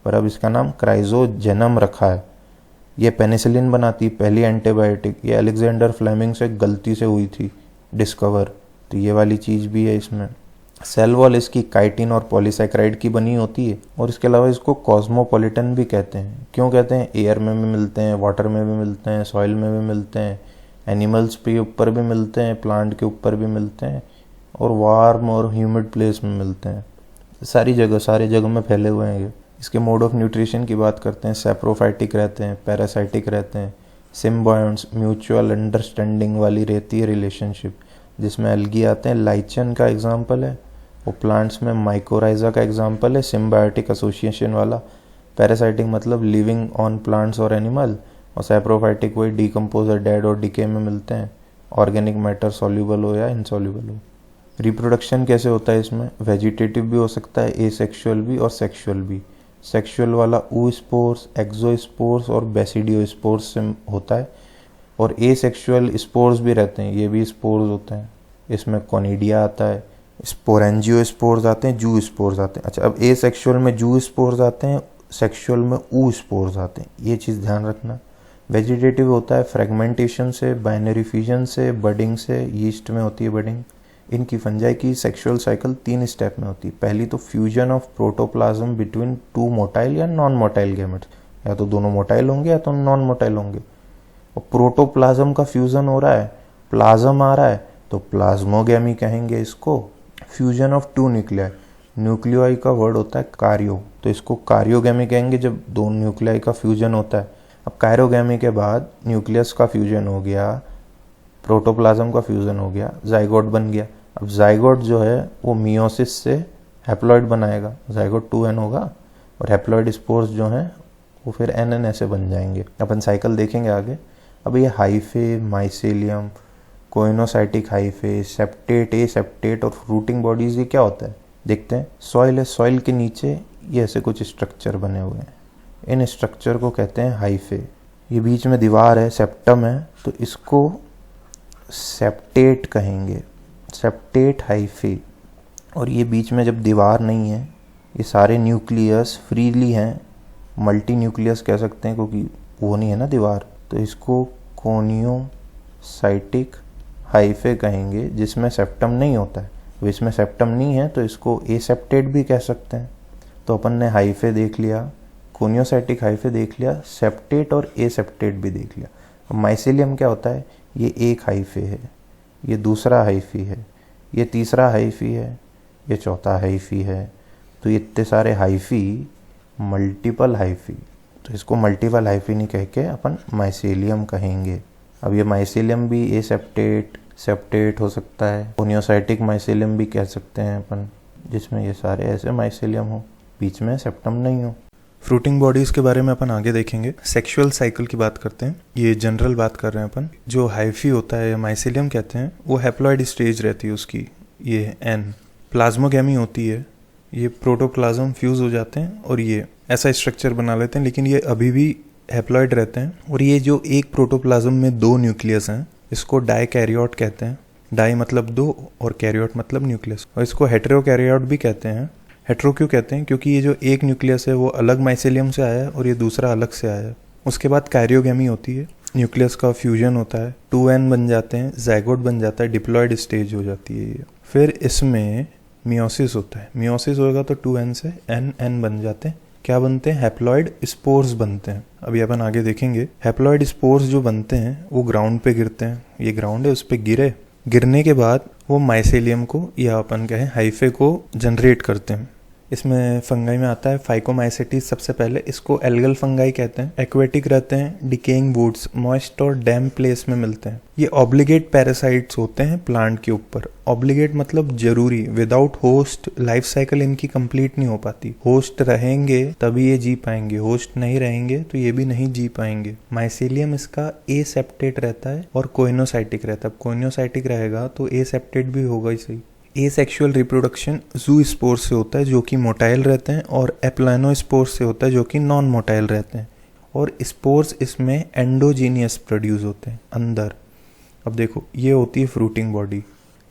पर अब इसका नाम क्राइसोजेनम रखा है। ये पेनिसिलिन बनाती पहली एंटीबायोटिक, ये अलेक्जेंडर फ्लेमिंग से गलती से हुई थी डिस्कवर, तो ये वाली चीज़ भी है इसमें। सेल वॉल इसकी काइटिन और पॉलीसैकेराइड की बनी होती है। और इसके अलावा इसको कॉस्मोपॉलिटन भी कहते हैं। क्यों कहते हैं, एयर में भी मिलते हैं, वाटर में भी मिलते हैं, सॉइल में भी मिलते हैं, एनिमल्स के ऊपर भी मिलते हैं, प्लांट के ऊपर भी मिलते हैं, और वार्म और ह्यूमिड प्लेस में मिलते हैं। सारी जगह में फैले हुए हैं ये। इसके मोड ऑफ न्यूट्रिशन की बात करते हैं, सैप्रोफाइटिक रहते हैं, पैरासाइटिक रहते हैं, सिम्बायोंट्स, म्यूचुअल अंडरस्टैंडिंग वाली रहती है रिलेशनशिप, जिसमें एल्गी आते हैं, लाइचन का एग्जाम्पल है, और प्लांट्स में माइकोराइजा का एग्जाम्पल है, सिम्बायोटिक एसोसिएशन वाला। पैरासाइटिक मतलब लिविंग ऑन प्लांट्स और एनिमल, और सैप्रोफाइटिक वही डिकम्पोजर, डेड और डिके में मिलते हैं, ऑर्गेनिक मैटर सॉल्यूबल हो या इनसॉल्यूबल हो। रिप्रोडक्शन कैसे होता है इसमें, वेजिटेटिव भी हो सकता है, एसेक्सुअल भी और सेक्सुअल भी। सेक्सुअल वाला oospores, एक्सोस्पोर्स और बेसिडियोस्पोर्स से होता है, और एसेक्सुअल स्पोर्स भी रहते हैं, ये भी स्पोर्स होते हैं। इसमें कॉनिडिया आता है, स्पोरेंजियोस्पोर्स आते हैं, जू स्पोर्स आते हैं। अच्छा, अब एसेक्सुअल में जू स्पोर्स आते हैं, सेक्सुअल में oospores आते हैं, ये चीज़ ध्यान रखना। वेजिटेटिव होता है फ्रेगमेंटेशन से, बाइनरी फ्यूजन से, बडिंग से, यीस्ट में होती है बडिंग। इनकी फंजाई की सेक्सुअल साइकिल 3 स्टेप में होती है। पहली तो fusion of protoplasm between 2 motile या नॉन मोटाइल गैमेट्स, या तो दोनों मोटाइल होंगे या तो नॉन मोटाइल होंगे। और प्रोटोप्लाज्म का फ्यूजन हो रहा है, प्लाज्म आ रहा है, तो प्लाज्मोगैमी कहेंगे इसको। फ्यूजन ऑफ 2 न्यूक्लियाई, न्यूक्लियाई का वर्ड होता है कार्यो, तो इसको कार्योगैमी कहेंगे जब 2 न्यूक्लियाई का फ्यूजन होता है। अब कायरोगैमी के बाद न्यूक्लियस का फ्यूजन हो गया, प्रोटोप्लाज्म का फ्यूजन हो गया, जाइगोट बन गया। अब जाइगोट जो है वो मियोसिस से हैप्लॉइड बनाएगा, जाइगोट 2n होगा, और हैप्लॉइड स्पोर्स जो हैं वो फिर nn ऐसे बन जाएंगे। अपन साइकिल देखेंगे आगे। अब ये hyphae, mycelium, coenocytic hyphae, septate, ए सेप्टेट और फ्रूटिंग बॉडीज, ये क्या होता है देखते हैं। सॉइल है, सॉइल के नीचे ये ऐसे कुछ स्ट्रक्चर बने हुए हैं, इन स्ट्रक्चर को कहते हैं हाइफे। ये बीच में दीवार है, सेप्टम है, तो इसको सेप्टेट कहेंगे, सेप्टेट हाइफे। और ये बीच में जब दीवार नहीं है, ये सारे न्यूक्लियस फ्रीली हैं, मल्टी न्यूक्लियस कह सकते हैं क्योंकि वो नहीं है ना दीवार, तो इसको कोनियोसाइटिक हाइफे कहेंगे, जिसमें सेप्टम नहीं होता है। तो इसमें सेप्टम नहीं है तो इसको एसेप्टेट भी कह सकते हैं। तो अपन ने हाइफे देख लिया, कोनियोसाइटिक हाइफे देख लिया, सेप्टेट और एसेप्टेट भी देख लिया। अब माइसेलियम क्या होता है, ये एक हाइफे है, ये दूसरा हाइफी है, ये तीसरा हाइफी है, ये चौथा हाइफी है। तो ये इतने सारे हाइफी मल्टीपल हाइफी, तो इसको मल्टीपल हाइफी नहीं कह के अपन माइसेलियम कहेंगे। अब ये माइसेलियम भी एसेप्टेट, सेप्टेट हो सकता है, कोनियोसाइटिक माइसेलियम भी कह सकते हैं अपन, जिसमें ये सारे ऐसे माइसेलियम हो, बीच में सेप्टम नहीं हो। फ्रूटिंग बॉडीज के बारे में अपन आगे देखेंगे। सेक्सुअल साइकिल की बात करते हैं, ये जनरल बात कर रहे हैं अपन। जो हाइफी होता है या माइसेलियम कहते हैं, वो हैप्लॉइड स्टेज रहती है उसकी, ये एन। प्लाज्मोगैमी होती है, ये प्रोटोप्लाज्म फ्यूज हो जाते हैं और ये ऐसा स्ट्रक्चर बना लेते हैं, लेकिन ये अभी भी हैप्लॉइड रहते हैं। और ये जो एक प्रोटोप्लाज्म में 2 न्यूक्लियस हैं, इसको डाइकैरियोट कहते हैं। डाई मतलब 2 और कैरियोट मतलब न्यूक्लियस, और इसको हेटेरोकैरियोट भी कहते हैं। हेटेरो क्यों कहते हैं, क्योंकि ये जो एक न्यूक्लियस है वो अलग माइसेलियम से आया है और ये दूसरा अलग से आया है। उसके बाद कायरियोगैमी होती है, न्यूक्लियस का फ्यूजन होता है, 2n बन जाते हैं, जाइगोट बन जाता है, डिप्लॉयड स्टेज हो जाती है ये। फिर इसमें मियोसिस होता है, मियोसिस होगा तो 2n से n बन जाते हैं। क्या बनते हैं, हैप्लॉइड स्पोर्स बनते हैं। अभी अपन आगे देखेंगे। हैप्लॉइड स्पोर्स जो बनते हैं वो ग्राउंड पे गिरते हैं, ये ग्राउंड है, उस पे गिरने के बाद वो माइसेलियम को या अपन कहें हाइफे को जनरेट करते हैं। इसमें फंगाई में आता है फाइकोमाइसेटिस सबसे पहले, इसको एल्गल फंगाई कहते हैं। एक्वेटिक रहते हैं, डिकेइंग वुड्स, मॉइस्ट और डैम प्लेस में मिलते हैं। ये ऑब्लिगेट पैरासाइट्स होते हैं प्लांट के ऊपर। ऑब्लिगेट मतलब जरूरी, विदाउट होस्ट लाइफ साइकिल इनकी कंप्लीट नहीं हो पाती। होस्ट रहेंगे तभी ये जी पाएंगे, होस्ट नहीं रहेंगे तो ये भी नहीं जी पाएंगे। माइसेलियम इसका एसेप्टेट रहता है और कोइनोसाइटिक रहता है। कोइनोसाइटिक रहेगा तो एसेप्टेट भी होगा ही सही। एसेक्सुअल रिप्रोडक्शन जू स्पोर से होता है जो कि मोटाइल रहते हैं, और एप्लानो स्पोर से होता है जो कि नॉन मोटाइल रहते हैं। और स्पोर्स इसमें एंडोजीनियस प्रोड्यूस होते हैं अंदर। अब देखो, ये होती है फ्रूटिंग बॉडी,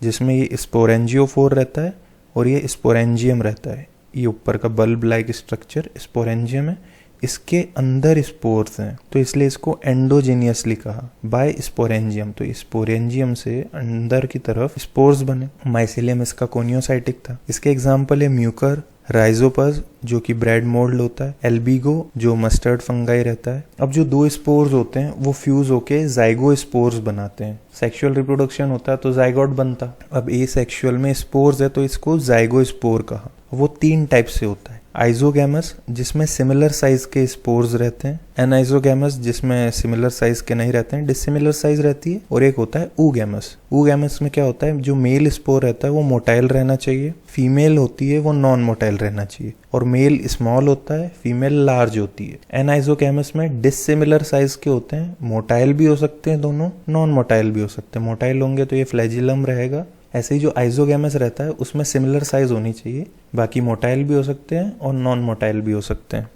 जिसमें ये स्पोरेंजियोफोर रहता है और ये स्पोरेंजियम रहता है। ये ऊपर का बल्ब लाइक स्ट्रक्चर स्पोरेंजियम है, इसके अंदर स्पोर्स हैं, तो इसलिए इसको एंडोजीनियसली कहा, बाय स्पोरेंजियम। तो स्पोरेंजियम से अंदर की तरफ स्पोर्स बने। माइसेलियम इसका कोनियोसाइटिक था। इसके एग्जाम्पल है म्यूकर, राइजोपस जो कि ब्रेड मोल्ड होता है, एल्बिगो जो मस्टर्ड फंगाई रहता है। अब जो 2 स्पोर्स होते हैं वो फ्यूज होके जाइगो स्पोर्स बनाते हैं। सेक्सुअल रिप्रोडक्शन होता है तो जाइगोट बनता। अब ए सेक्सुअल में स्पोर्स है तो इसको जाइगो स्पोर कहा। वो 3 टाइप से होता है। आइजोगैमस जिसमें सिमिलर साइज के स्पोर्स रहते हैं, एनाइजोगैमस जिसमें सिमिलर साइज के नहीं रहते हैं, डिसिमिलर साइज रहती है, और एक होता है ऊगैमस। ऊगैमस में क्या होता है, जो मेल स्पोर रहता है वो मोटाइल रहना चाहिए, फीमेल होती है वो नॉन मोटाइल रहना चाहिए, और मेल स्मॉल होता है, फीमेल लार्ज होती है। एनाइजोगैमस में डिसिमिलर साइज के होते हैं, मोटाइल भी हो सकते हैं दोनों, नॉन मोटाइल भी हो सकते हैं। मोटाइल होंगे तो ये फ्लैजिलम रहेगा। ऐसे ही जो आइजोगैमस रहता है उसमें सिमिलर साइज होनी चाहिए, बाकी मोटाइल भी हो सकते हैं और नॉन मोटाइल भी हो सकते हैं।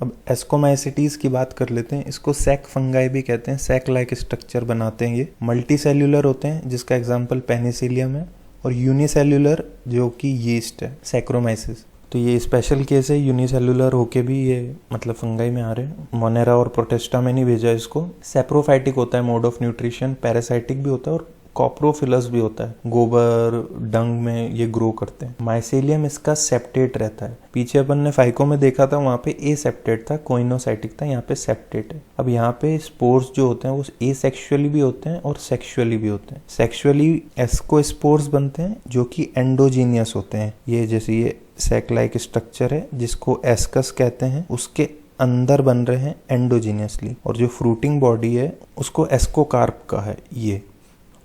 अब एस्कोमाइसिटीज की बात कर लेते हैं। इसको सैक फंगाई भी कहते हैं, सैक लाइक स्ट्रक्चर बनाते हैं। ये मल्टी सेल्यूलर होते हैं, जिसका एग्जाम्पल पेनिसिलियम है, और यूनिसेल्यूलर जो कि यीस्ट है, सैक्रोमाइसिस। तो ये स्पेशल केस है, यूनिसेल्यूलर होके भी ये मतलब फंगाई में आ रहे हैं। मोनेरा और प्रोटेस्टा में नहीं भेजा इसको। सेप्रोफाइटिक होता है मोड ऑफ न्यूट्रिशन, पैरासाइटिक भी होता है और
कॉप्रोफिलस भी होता है, गोबर डंग में ये ग्रो करते हैं। माइसेलियम इसका सेप्टेट रहता है। पीछे अपन ने फाइको में देखा था, वहाँ पे ए सेप्टेट था, कोइनोसाइटिक था, यहाँ पे सेप्टेट है। अब यहाँ पे स्पोर्स जो होते हैं वो ए सेक्सुअली भी होते हैं और सेक्सुअली भी होते हैं। सेक्सुअली एस्कोस्पोर्स बनते हैं जो कि एंडोजीनियस होते हैं। ये जैसे ये सैक लाइक स्ट्रक्चर है जिसको एस्कस कहते हैं, उसके अंदर बन रहे हैं एंडोजीनियसली। और जो फ्रूटिंग बॉडी है उसको एस्कोकार्प का है ये।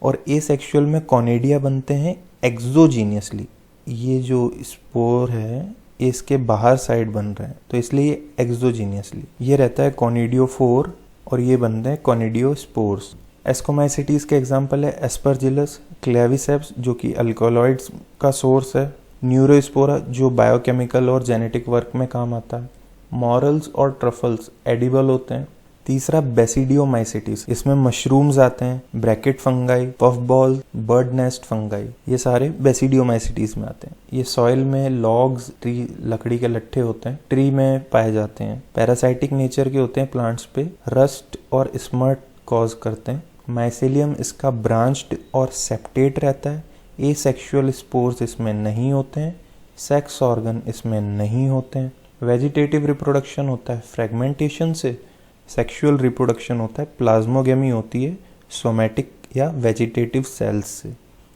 और एसेक्सुअल में कॉनेडिया बनते हैं एक्सोजीनियसली। ये जो स्पोर है इसके बाहर साइड बन रहे हैं तो इसलिए एक्सोजीनियसली। ये रहता है कॉनिडियोफोर और ये बनते हैं कॉनिडियोस्पोर्स। एस्कोमाइसिटीज के एग्जाम्पल है एस्परजिलस, क्लेविसेप्स जो कि अल्कोलॉइड्स का सोर्स है, न्यूरोस्पोरा जो बायोकेमिकल और जेनेटिक वर्क में काम आता है, मॉरल्स और ट्रफल्स एडिबल होते हैं। तीसरा बेसिडियोमाइसिटीज, इसमें मशरूम्स आते हैं, bracket fungi, puff ball, bird nest fungi, ये सारे बेसिडियोमाइसिटीज में आते हैं। ये सॉइल में लॉग्स, ट्री लकड़ी के लट्ठे होते हैं, ट्री में पाए जाते हैं। पैरासाइटिक नेचर के होते हैं प्लांट्स पे, रस्ट और स्मर्ट कॉज करते हैं। माइसेलियम इसका ब्रांच्ड और सेप्टेट रहता है। एसेक्सुअल स्पोर्स इसमें नहीं होते हैं, सेक्स ऑर्गन इसमें नहीं होते हैं। वेजिटेटिव रिप्रोडक्शन होता है फ्रेगमेंटेशन से, सेक्सुअल रिप्रोडक्शन होता है, प्लाज्मोगेमी होती है सोमैटिक या वेजिटेटिव सेल्स से।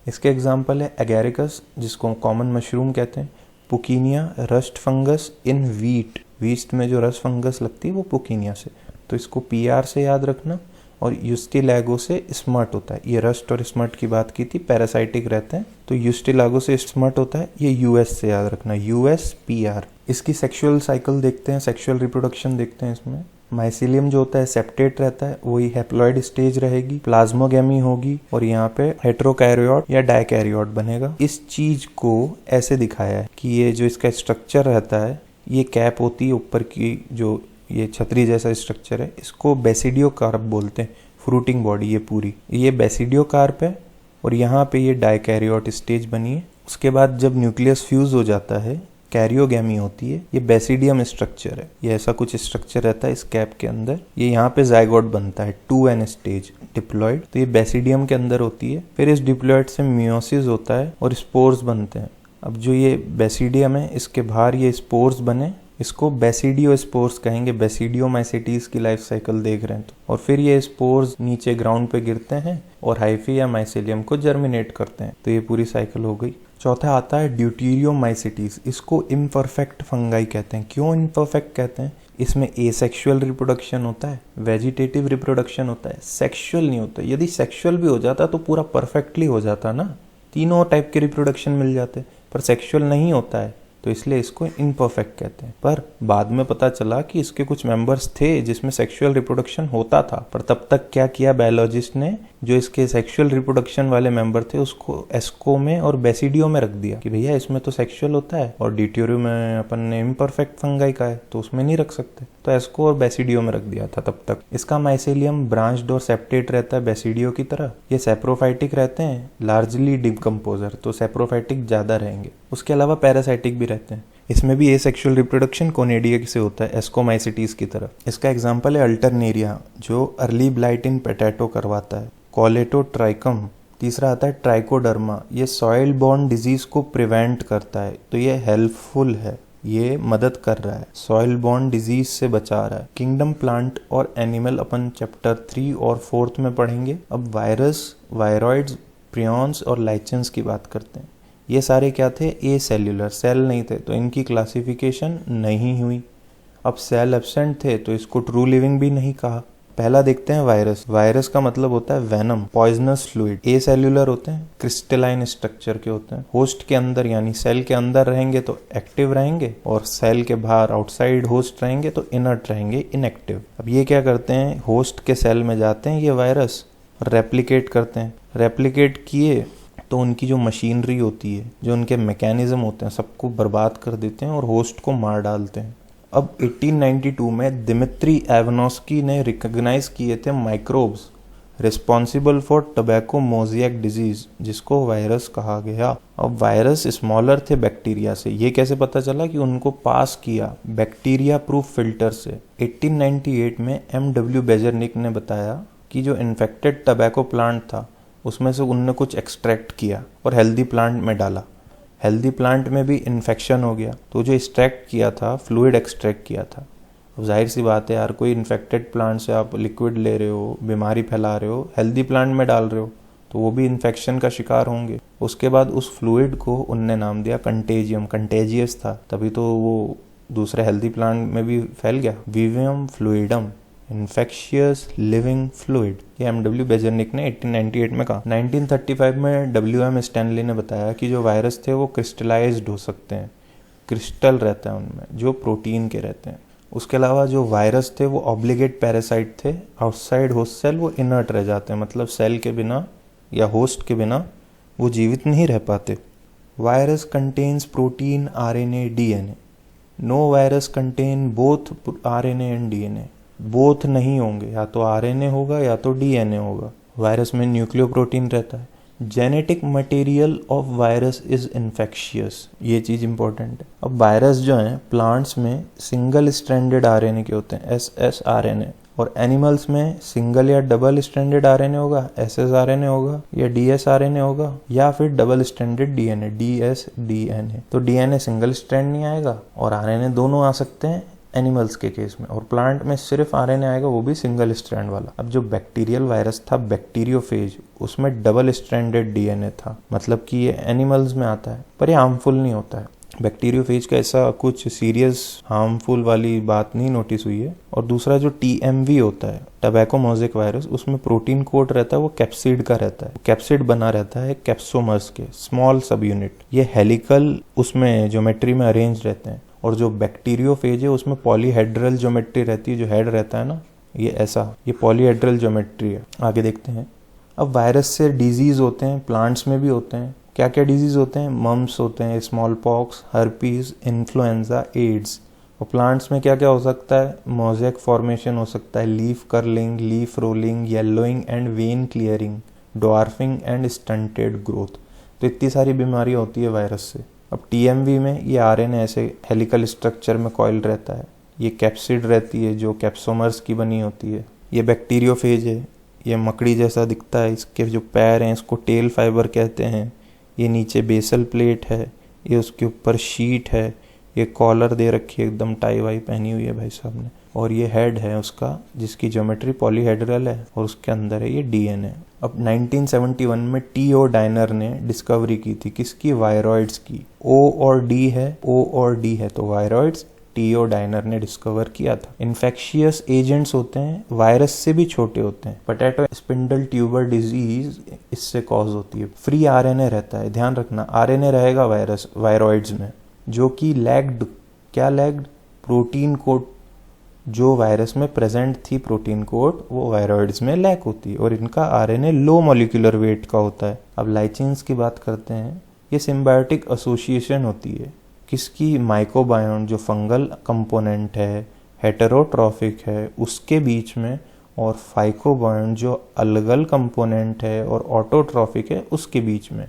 इसके एग्जांपल है एगेरिकस जिसको कॉमन मशरूम कहते हैं, Puccinia, rust fungus in wheat, wheat में जो रस्ट फंगस लगती है वो पुकीनिया से, तो इसको पीआर से याद रखना। और यूस्टिलागो से स्मर्ट होता है, ये रस्ट और स्मर्ट की बात की थी, पैरासाइटिक रहते हैं तो यूस्टिलागो से स्मर्ट होता है, ये यूएस से याद रखना, यूएस पीआर। इसकी सेक्सुअल साइकिल देखते हैं, सेक्सुअल रिप्रोडक्शन देखते हैं। इसमें माइसेलियम जो होता है सेप्टेट रहता है, वही हैप्लॉइड स्टेज रहेगी, प्लाज्मोगेमी होगी और यहाँ पे हेटेरोकैरियोट या डाइकैरियोट बनेगा। इस चीज को ऐसे दिखाया है कि ये जो इसका स्ट्रक्चर रहता है, ये कैप होती है ऊपर की, जो ये छतरी जैसा स्ट्रक्चर है, इसको बेसिडियोकार्प बोलते हैं। फ्रूटिंग बॉडी ये पूरी, ये बेसिडियोकार्प है और यहाँ पे ये डाइकैरियोट स्टेज बनी है। उसके बाद जब न्यूक्लियस फ्यूज हो जाता है, कैरियोगेमी होती है, ये बेसिडियम स्ट्रक्चर है, ये ऐसा कुछ स्ट्रक्चर रहता है इस कैप के अंदर। ये यहाँ पे जाइगोट बनता है, 2n स्टेज डिप्लॉइड, तो ये बेसिडियम के अंदर होती है। फिर इस डिप्लॉइड से मियोसिस होता है और स्पोर्स बनते हैं। अब जो ये बेसिडियम है इसके बाहर ये स्पोर्स बने, इसको बेसिडियोस्पोर्स कहेंगे। बेसिडियोमाइसिटीज की लाइफ साइकिल देख रहे हैं तो। और फिर ये स्पोर्स नीचे ग्राउंड पे गिरते हैं और हाइफी या माइसेलियम को जर्मिनेट करते हैं, तो ये पूरी साइकिल हो गई। चौथा आता है ड्यूटीरियोमाइसिटीज, इसको इम्परफेक्ट फंगाई कहते हैं। क्यों इम्परफेक्ट कहते हैं? इसमें एसेक्सुअल रिप्रोडक्शन होता है, वेजिटेटिव रिप्रोडक्शन होता है, सेक्सुअल नहीं होता। यदि सेक्सुअल भी हो जाता तो पूरा परफेक्टली हो जाता ना, तीनों टाइप के रिप्रोडक्शन मिल जाते, पर सेक्सुअल नहीं होता है तो इसलिए इसको इम्परफेक्ट कहते हैं। पर बाद में पता चला कि इसके कुछ मेंबर्स थे जिसमें सेक्सुअल रिप्रोडक्शन होता था, पर तब तक क्या किया बायोलॉजिस्ट ने, जो इसके सेक्सुअल रिप्रोडक्शन वाले मेंबर थे उसको एस्को में और बेसिडियो में रख दिया कि भैया इसमें तो सेक्सुअल होता है और ड्यूटेरियो में अपन ने इम्परफेक्ट फंगाई का है तो उसमें नहीं रख सकते, तो एस्को और बेसिडियो में रख दिया था तब तक। इसका माइसेलियम ब्रांच्ड और सेप्टेट रहता है बेसिडियो की तरह। ये सेप्रोफाइटिक रहते हैं, लार्जली डिकम्पोजर, तो सेप्रोफाइटिक ज्यादा रहेंगे। उसके अलावा पैरासाइटिक भी रहते हैं। इसमें भी एसेक्सुअल रिप्रोडक्शन कोनेडिया से होता है, एस्कोमाइसिटीज की तरह। इसका एग्जांपल है अल्टरनेरिया जो अर्ली ब्लाइट इन पोटैटो करवाता है, कोलेटोट्राइकम। तीसरा आता है ट्राइकोडर्मा, ये सॉइल बॉर्न डिजीज को प्रिवेंट करता है, तो ये हेल्पफुल है, ये मदद कर रहा है, सॉइल बॉर्न डिजीज से बचा रहा है। किंगडम प्लांट और एनिमल अपन चैप्टर 3 और 4 में पढ़ेंगे। अब वायरस, वायरॉइड्स, प्रियॉन्स और लाइचेंस की बात करते हैं। ये सारे क्या थे? ए सेल्यूलर, सेल नहीं थे तो इनकी क्लासिफिकेशन नहीं हुई। अब सेल एब्सेंट थे तो इसको ट्रू लिविंग भी नहीं कहा। पहला देखते हैं वायरस। वायरस का मतलब होता है वेनम, पॉइजनस फ्लूइड। ए सेल्यूलर होते हैं, क्रिस्टलाइन स्ट्रक्चर के होते हैं, होस्ट के अंदर यानी सेल के अंदर रहेंगे तो एक्टिव रहेंगे और सेल के बाहर आउटसाइड होस्ट रहेंगे तो इनर्ट रहेंगे, इनएक्टिव। अब ये क्या करते हैं? होस्ट के सेल में जाते हैं ये वायरस, रेप्लिकेट करते हैं। रेप्लिकेट किए तो उनकी जो मशीनरी होती है, जो उनके मैकेनिज्म होते हैं, सबको बर्बाद कर देते हैं और होस्ट को मार डालते हैं। अब 1892 में दिमित्री एवनोस्की ने रिकॉग्नाइज किए थे microbes responsible for tobacco mosaic disease, जिसको वायरस कहा गया। अब वायरस स्मॉलर थे बैक्टीरिया से। ये कैसे पता चला? कि उनको पास किया बैक्टीरिया प्रूफ फिल्टर से। 1898 में M.W. बेजरनिक ने बताया कि जो इन्फेक्टेड टोबैको प्लांट था उसमें से उनने कुछ एक्सट्रैक्ट किया और हेल्दी प्लांट में डाला। हेल्दी प्लांट में भी इन्फेक्शन हो गया, तो जो एक्सट्रैक्ट किया था फ्लूइड एक्सट्रैक्ट किया था। अब जाहिर सी बात है यार, कोई इन्फेक्टेड प्लांट से आप लिक्विड ले रहे हो, बीमारी फैला रहे हो, हेल्दी प्लांट में डाल रहे हो, तो वो भी इन्फेक्शन का शिकार होंगे। उसके बाद उस फ्लूइड को उनने नाम दिया कंटेजियम, कंटेजियस था, तभी तो वो दूसरे हेल्दी प्लांट में भी फैल गया। विवियम फ्लूइडम, इन्फेक्शियस लिविंग फ्लूइड, ये एमडब्ल्यू बेजरनिक ने 1898 में कहा। 1935 में डब्ल्यूएम स्टैनली ने बताया कि जो वायरस थे वो क्रिस्टलाइज्ड हो सकते हैं, क्रिस्टल रहता है उनमें जो प्रोटीन के रहते हैं। उसके अलावा जो वायरस थे वो ऑब्लिगेट पैरासाइट थे, आउटसाइड होस्ट सेल वो इनर्ट रह जाते हैं, मतलब सेल के बिना या होस्ट के बिना वो जीवित नहीं रह पाते। Virus contains protein, RNA, DNA. No virus contain both RNA and DNA. Both नहीं होंगे, या तो आरएनए होगा या तो डीएनए होगा। वायरस में न्यूक्लियोप्रोटीन रहता है। Genetic material of virus is infectious, ये चीज़ इंपॉर्टेंट है। अब वायरस जो हैं प्लांट्स में सिंगल स्ट्रैंडेड आरएनए के होते हैं, एसएसआरएनए, और एनिमल्स में सिंगल या डबल स्ट्रैंडेड आरएनए होगा, एसएसआरएनए होगा, या डीएसआरएनए होगा, या फिर डबल स्ट्रैंडेड डीएनए, डीएसडीएनए। तो डीएनए सिंगल स्ट्रैंड नहीं आएगा और आरएनए दोनों आ सकते हैं एनिमल्स के केस में, और प्लांट में सिर्फ आरएनए आएगा, वो भी सिंगल स्ट्रैंड वाला। अब जो बैक्टीरियल वायरस था बैक्टीरियोफेज, उसमें डबल स्ट्रैंडेड डीएनए था, मतलब कि ये एनिमल्स में आता है पर ये हार्मफुल नहीं होता है। बैक्टीरियोफेज का ऐसा कुछ सीरियस हार्मफुल वाली बात नहीं नोटिस हुई है। और दूसरा जो टीएमवी होता है, टबैको मोज़ेक वायरस, उसमें प्रोटीन कोड रहता है, वो कैप्सिड का रहता है। कैप्सिड बना रहता है कैप्सोमर्स के स्मॉल सब यूनिट, ये हेलिकल उसमें ज्योमेट्री में अरेंज रहते हैं। और जो बैक्टीरियोफेज है उसमें पॉलीहेड्रल ज्योमेट्री रहती है, जो हेड रहता है ना, ये ऐसा, ये पॉलीहेड्रल ज्योमेट्री है। आगे देखते हैं। अब वायरस से डिजीज होते हैं, प्लांट्स में भी होते हैं। क्या क्या डिजीज होते हैं? मम्स होते हैं, small pox, herpes, influenza, AIDS. और प्लांट्स में क्या क्या हो सकता है? मोज़ेक फॉर्मेशन हो सकता है, leaf curling, leaf rolling, yellowing and when clearing, dwarfing and stunted growth. तो इतनी सारी बीमारियां होती है वायरस से। अब टीएमवी में ये आरएनए ऐसे हेलिकल स्ट्रक्चर में कॉइल रहता है, ये कैप्सिड रहती है जो कैप्सोमर्स की बनी होती है। ये बैक्टीरियोफेज है, ये मकड़ी जैसा दिखता है, इसके जो पैर हैं इसको टेल फाइबर कहते हैं। ये नीचे बेसल प्लेट है, ये उसके ऊपर शीट है, ये कॉलर दे रखी है, एकदम टाई वाई पहनी हुई है भाई साहब ने, और ये हेड है उसका जिसकी ज्योमेट्री पॉलीहेड्रल है, और उसके अंदर है ये डीएनए। अब 1971 में टी.ओ. डायनर ने डिस्कवरी की थी, किसकी? वायरॉइड्स की। ओ और डी है तो वायरॉइड्स टी.ओ. डायनर ने डिस्कवर किया था। इन्फेक्शियस एजेंट्स होते हैं, वायरस से भी छोटे होते हैं। पोटैटो स्पिंडल ट्यूबर डिजीज इससे कॉज होती है। फ्री आरएनए रहता है, ध्यान रखना, आरएनए रहेगा वायरॉइड्स में, जो कि लैग्ड, क्या लैग्ड? प्रोटीन कोड, जो वायरस में प्रेजेंट थी प्रोटीन कोड, वो वायरॉइड्स में लैक होती है, और इनका आरएनए लो मॉलिक्यूलर वेट का होता है। अब लाइचिन्स की बात करते हैं। ये सिम्बायोटिक एसोसिएशन होती है, किसकी? माइक्रोबायोम जो फंगल कंपोनेंट है, हेटेरोट्रॉफिक है, उसके बीच में, और फाइकोबायोम जो अलगल कंपोनेंट है और ऑटोट्रॉफिक है, उसके बीच में।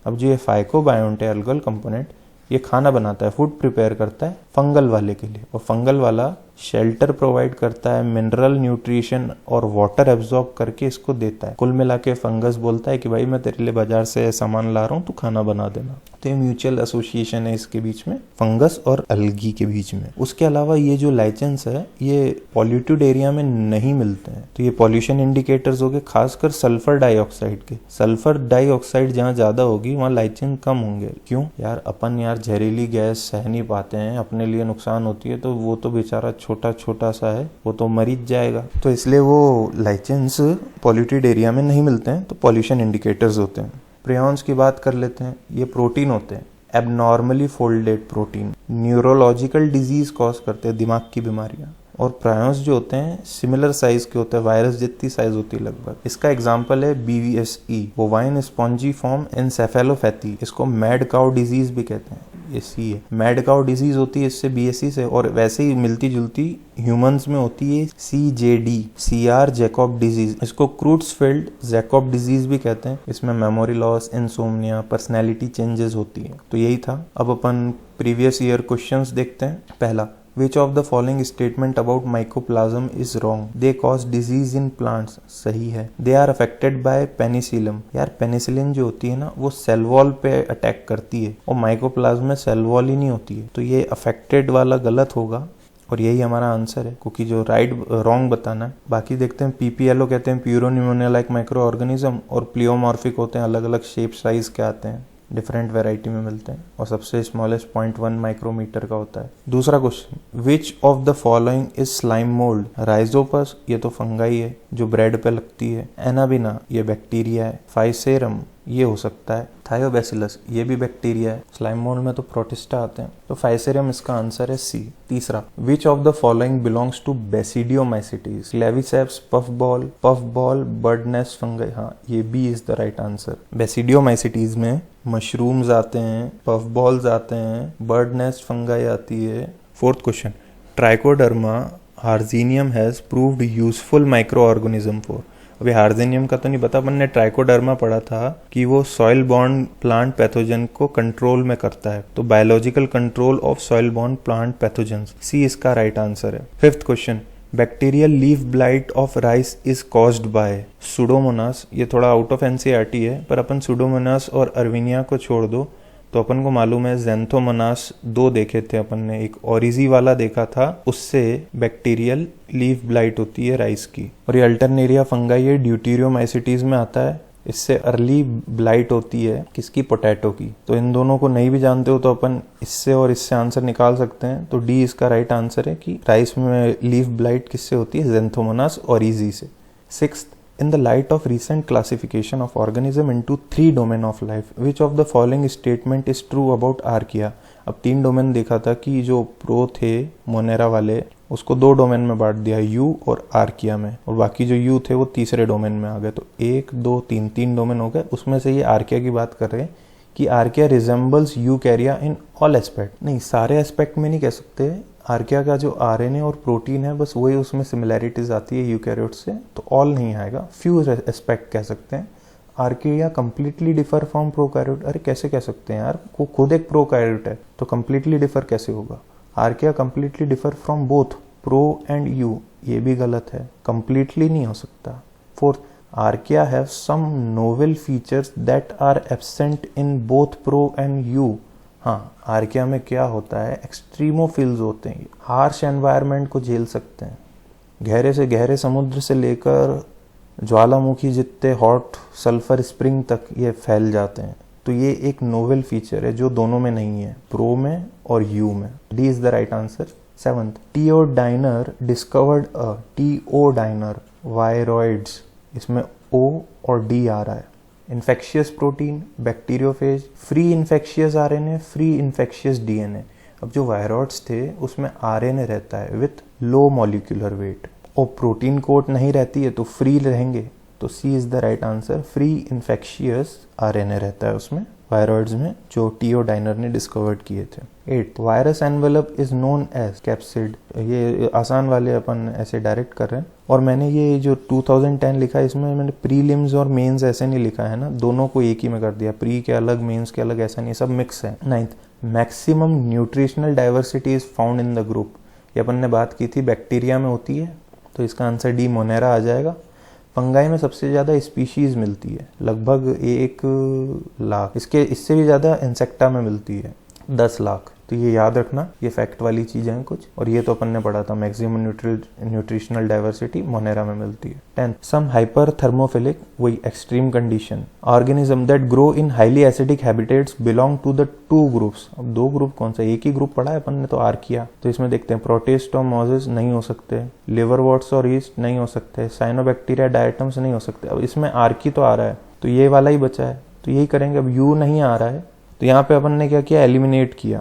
अब जो ये फाइकोबायोम है, अलगल कंपोनेंट, ये खाना बनाता है, फूड प्रिपेयर करता है फंगल वाले के लिए, और फंगल वाला शेल्टर प्रोवाइड करता है, मिनरल न्यूट्रिशन और वाटर एब्जॉर्ब करके इसको देता है। कुल मिला के फंगस बोलता है कि भाई मैं तेरे लिए बाजार से सामान ला रहा हूँ, तू खाना बना देना। तो ये म्यूचुअल एसोसिएशन है इसके बीच में, फंगस और अलगी के बीच में। उसके अलावा ये जो लाइचेंस है ये पॉल्यूटेड एरिया में नहीं मिलते हैं, तो ये पॉल्यूशन इंडिकेटर्स हो गए, खासकर सल्फर डाइऑक्साइड के। सल्फर डाइऑक्साइड जहाँ ज्यादा होगी वहाँ लाइचेंस कम होंगे। क्यों यार? अपन यार जहरीली गैस सह नहीं पाते हैं, अपने लिए नुकसान होती है, तो वो तो बेचारा छोटा छोटा सा है, वो तो मर ही जाएगा, तो इसलिए वो लाइचेंस पॉल्यूटेड एरिया में नहीं मिलते हैं, तो पॉल्यूशन इंडिकेटर्स होते हैं। प्रियॉन्स की बात कर लेते हैं। ये प्रोटीन होते हैं, abnormally folded protein, neurological disease cause करते हैं, दिमाग की बीमारियां। और प्रायोन्स जो होते हैं सिमिलर साइज के होते हैं, वायरस जितनी साइज होती है लगभग। इसका एग्जांपल है BVSE, बोवाइन स्पॉन्जीफॉर्म एन्सेफेलोपैथी, इसको मैड काउ डिजीज भी कहते हैं, ये सी है। मैड काउ डिजीज होती है इससे BSE से, और वैसे ही मिलती जुलती ह्यूमंस में होती है CJD, CR जैकब डिजीज, इसको क्रूट्सफील्ड जैकब डिजीज भी कहते हैं। इसमें memory loss, insomnia, personality changes होती है। तो यही था। अब अपन प्रीवियस ईयर क्वेश्चंस देखते हैं। पहला, which of the following statement about mycoplasm is wrong? They cause disease in plants, सही है। They are affected by penicillium, यार पेनिसिलिन जो होती है ना वो सेल वॉल पे अटैक करती है और माइकोप्लाज्म में सेल वॉल ही नहीं होती है, तो ये अफेक्टेड वाला गलत होगा और यही हमारा आंसर है, क्योंकि जो रॉन्ग बताना है। बाकी देखते हैं, पीपीएलओ कहते हैं प्यूरोनिमोनिया लाइक माइक्रो ऑर्गेनिज्म, और प्लियोमॉर्फिक होते हैं, अलग अलग शेप साइज के आते हैं, डिफरेंट वेराइटी में मिलते हैं, और सबसे स्मॉलेस्ट 0.1 माइक्रोमीटर का होता है। दूसरा question, which of the following is slime mould? Rhizopus, ये तो फंगाई है जो ब्रेड पे लगती है। एनाबिना, ये बैक्टीरिया है। फाइसेरम, ये हो सकता है। थायोबैसिलस, ये भी बैक्टीरिया है। स्लाइम मोल्ड में तो प्रोटिस्टा आते हैं, तो फाइसेरियम इसका आंसर है सी। तीसरा, which of the following belongs to basidiomycetes? Claviceps, puff ball, bird nest fungi, हाँ ये B is the right answer. Basidiomycetes में मशरूम्स आते हैं, पफ बॉल्स आते हैं, बर्ड नेस्ट फंगाई आती है। Fourth question, Trichoderma harzianum has proved useful micro organism for? अभी हार्जिनियम का तो नहीं पता, अपन ने ट्राइकोडर्मा पढ़ा था कि वो सॉइल बॉर्न प्लांट पैथोजन को कंट्रोल में करता है, तो biological control of soil borne plant pathogens, C इसका राइट आंसर है। Fifth question, bacterial leaf blight of rice is caused by? Pseudomonas, ये थोड़ा आउट ऑफ एनसीईआरटी है, पर अपन सुडोमोनास और अर्विनिया को छोड़ दो तो अपन को मालूम है ज़ैंथोमोनास 2 देखे थे अपन ने, एक ओरिजी वाला देखा था, उससे बैक्टीरियल लीफ ब्लाइट होती है राइस की, और ये अल्टरनेरिया फंगाई है, ड्यूटीरियोमाइसिटीज में आता है, इससे अर्ली ब्लाइट होती है किसकी? पोटैटो की। तो इन दोनों को नहीं भी जानते हो तो अपन इससे और इससे आंसर निकाल सकते हैं, तो डी इसका राइट आंसर है कि राइस में लीफ ब्लाइट किससे होती है? ज़ैंथोमोनास ओरिजी से। Sixth, in the light of recent classification of organism into 3 domain of life, which of the following statement is true about archaea? अब 3 डोमेन देखा था कि जो प्रो थे मोनेरा वाले उसको 2 डोमेन में बांट दिया, यू और आर्किया में, और बाकी जो यू थे वो तीसरे डोमेन में आ गए, तो 1 2 3 डोमेन हो गए। उसमें से ये आर्किया की बात कर रहे हैं कि archaea resembles यूकैरिया in all aspect, नहीं सारे एस्पेक्ट में नहीं कह सकते, आर्किया का जो आरएनए और प्रोटीन है बस वही उसमें सिमिलैरिटीज आती है यूकैरियोट से, तो ऑल नहीं आएगा, फ्यू एस्पेक्ट कह सकते हैं। Archaea completely differ from prokaryote, अरे कैसे कह सकते हैं यार, वो खुद एक प्रोकैरियोट है तो कंप्लीटली डिफर कैसे होगा? Archaea completely differ from both pro and eu, ये भी गलत है, कंप्लीटली नहीं हो सकता। Fourth, archaea have some novel features that are absent in both pro and eu. हाँ, आर्किया में क्या होता है, एक्सट्रीमोफिल्स होते हैं, हार्श एनवायरनमेंट को झेल सकते हैं, गहरे से गहरे समुद्र से लेकर ज्वालामुखी जितने हॉट सल्फर स्प्रिंग तक ये फैल जाते हैं, तो ये एक नोवेल फीचर है जो दोनों में नहीं है, प्रो में और यू में। D is the right answer. Seventh, T O Diener discovered a, T O Diener viroids, इसमें ओ और डी आ रहा है। Infectious protein, bacteriophage, free infectious RNA, free infectious DNA. अब जो वायरॉइड्स थे उसमें आरएनए रहता है विथ लो मॉलिक्यूलर वेट, और प्रोटीन कोट नहीं रहती है तो फ्री रहेंगे, तो C is the right answer. Free infectious RNA रहता है उसमें वायरॉइड्स में, जो टीओडाइनर ने डिस्कवर्ड किए थे। 8, virus envelope is known as capsid, ये आसान वाले अपन ऐसे डायरेक्ट कर रहे हैं, और मैंने ये जो 2010 लिखा है इसमें मैंने प्रीलिम्स और मेंस ऐसे नहीं लिखा है ना, दोनों को एक ही में कर दिया, प्री के अलग मेंस के अलग, ऐसा नहीं, सब मिक्स है। 9th, maximum nutritional diversity is found in the group, ये अपन ने बात की थी बैक्टीरिया में होती है, तो इसका आंसर डी मोनेरा आ जाएगा। फंगाई में सबसे ज़्यादा स्पीशीज मिलती है, लगभग 1 लाख, इससे भी ज़्यादा इंसेक्टा में मिलती है 10 लाख, तो ये याद रखना, ये फैक्ट वाली चीज़ें हैं कुछ, और ये तो अपन ने पढ़ा था, मैक्सिमम न्यूट्रिशनल डाइवर्सिटी मोनेरा में मिलती है। 10th, सम हाइपर थर्मोफिलिक, वही extreme condition, organism that grow in highly acidic habitats belong to the 2 groups. अब 2 ग्रुप कौन सा, एक ही ग्रुप पढ़ा है अपन ने तो आर्किया, तो इसमें देखते हैं, प्रोटेस्टोमोसिस नहीं हो सकते, लिवरवर्ट्स और ईस्ट नहीं हो सकते, साइनोबैक्टीरिया डायटम्स नहीं हो सकते। अब इसमें आर्की तो आ रहा है तो ये वाला ही बचा है, तो यही करेंगे। अब यू नहीं आ रहा है तो यहाँ पे अपन ने क्या किया, एलिमिनेट किया,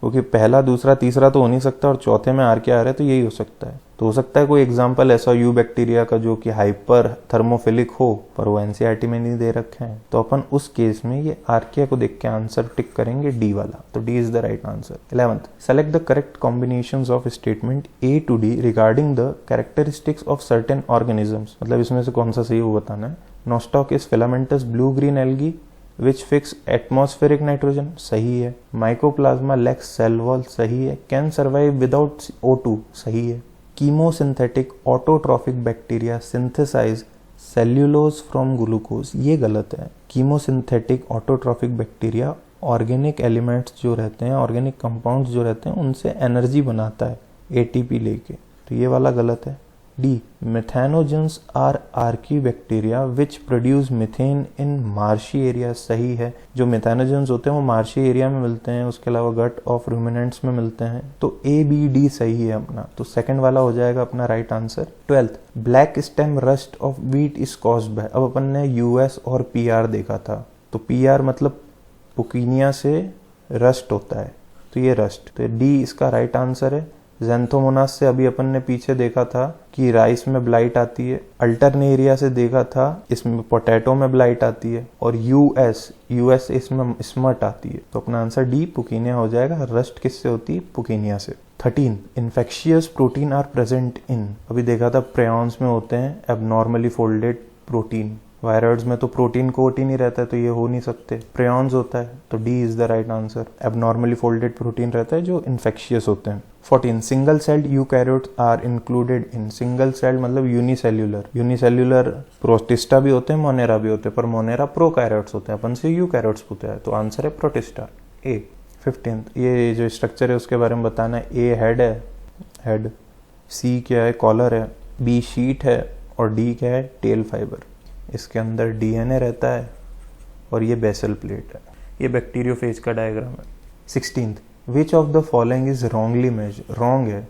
क्योंकि पहला दूसरा तीसरा तो हो नहीं सकता, और चौथे में आर क्या आ रहा है, तो यही हो सकता है। तो हो सकता है कोई एग्जांपल ऐसा यू बैक्टीरिया का जो कि हाइपर थर्मोफिलिक हो, पर वो एनसीईआरटी में नहीं दे रखे हैं, तो अपन उस केस में ये आर्किया को देख के आंसर टिक करेंगे डी वाला, तो D is the right answer. 11th, select the correct combinations of statement A to D regarding the characteristics of certain organisms, मतलब इसमें से कौन सा सही वो बताना है। Nostoc is filamentous blue green algae, which fix atmospheric nitrogen, सही है। माइकोप्लाज्मा लैक्स सेल वॉल, सही है। कैन सर्वाइव विदाउट O2, सही है। Chemosynthetic autotrophic bacteria synthesise cellulose from glucose, ये गलत है। Chemosynthetic autotrophic bacteria organic elements जो रहते हैं, ऑर्गेनिक कंपाउंड्स जो रहते हैं, उनसे एनर्जी बनाता है ATP लेके, तो ये वाला गलत है। D, methanogens are archaebacteria which produce methane in marshy area, सही है। जो मेथेनोजेंस होते हैं वो मार्शी एरिया में मिलते हैं, उसके अलावा गट ऑफ रूमिनेंट्स में मिलते हैं, तो ABD सही है अपना, तो सेकंड वाला हो जाएगा अपना right answer. 12th, black stem rust of wheat is caused bye, अब अपन ने US और PR देखा था, तो PR मतलब पुकीनिया से रस्ट होता है, तो ये रस्ट, तो डी इसका राइट आंसर है। ज़ैंथोमोनास से अभी अपन ने पीछे देखा था कि राइस में ब्लाइट आती है, अल्टरनेरिया से देखा था इसमें पोटैटो में ब्लाइट आती है, और यूएस इसमें स्मट आती है, तो अपना आंसर डी पुकीनिया हो जाएगा। रस्ट किससे होती है? पुकीनिया से। 13, infectious protein are present in, अभी देखा था प्रेऑन्स में होते हैं एबनॉर्मली फोल्डेड प्रोटीन, वायरॉइड्स में तो प्रोटीन कोट ही नहीं रहता है, तो ये हो नहीं सकते। प्रेऑन्स होता है, तो D is the right answer. Abnormally folded protein रहता है जो इन्फेक्शियस होते हैं। 14, single celled eukaryotes are included in, single celled मतलब यूनिसेल्यूलर प्रोटिस्टा भी होते हैं, मोनेरा भी होते हैं, पर मोनेरा प्रोकैरियोट्स होते हैं, अपन से यूकैरियोट्स होते हैं, तो आंसर है प्रोटिस्टा, ए। 15th, ये जो स्ट्रक्चर है उसके बारे में बताना है। ए हेड है, हेड, सी क्या है? कॉलर है, बी शीट है, और डी क्या है? Tail fibre. इसके अंदर DNA रहता है और ये बेसल प्लेट है। ये बैक्टीरियोफेज का डायग्राम है। 16th, which of the following is wrongly major, wrong है।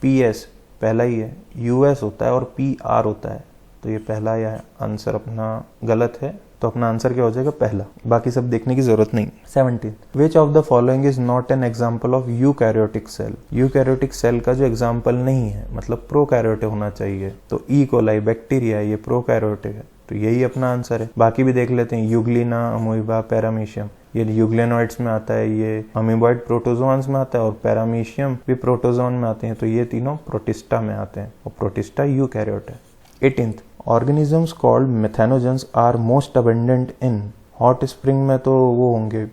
PS पहला ही है, US होता है और PR होता है, तो ये पहला या आंसर अपना गलत है, तो अपना आंसर क्या हो जाएगा? पहला, बाकी सब देखने की जरूरत नहीं। 17, which of the following is not an example of eukaryotic cell, eukaryotic cell का जो एग्जाम्पल नहीं है, मतलब प्रोकैरियोटिक होना चाहिए, तो ई कोलाई बैक्टीरिया ये प्रोकैरियोटिक है, तो यही अपना आंसर है। बाकी भी देख लेते हैं, यूग्लिना, अमोइबा, पैरामीशियम, ये यूग्लेनोइड्स में आता है, ये अमीबॉइड प्रोटोजोन्स में आता है, और पैरामीशियम भी प्रोटोजोन में आते हैं, तो ये तीनों प्रोटिस्टा में आते हैं, और प्रोटिस्टा यूकैरियोट है। 18th, organisms called methanogens are most abundant in, hot spring में तो वो होंगे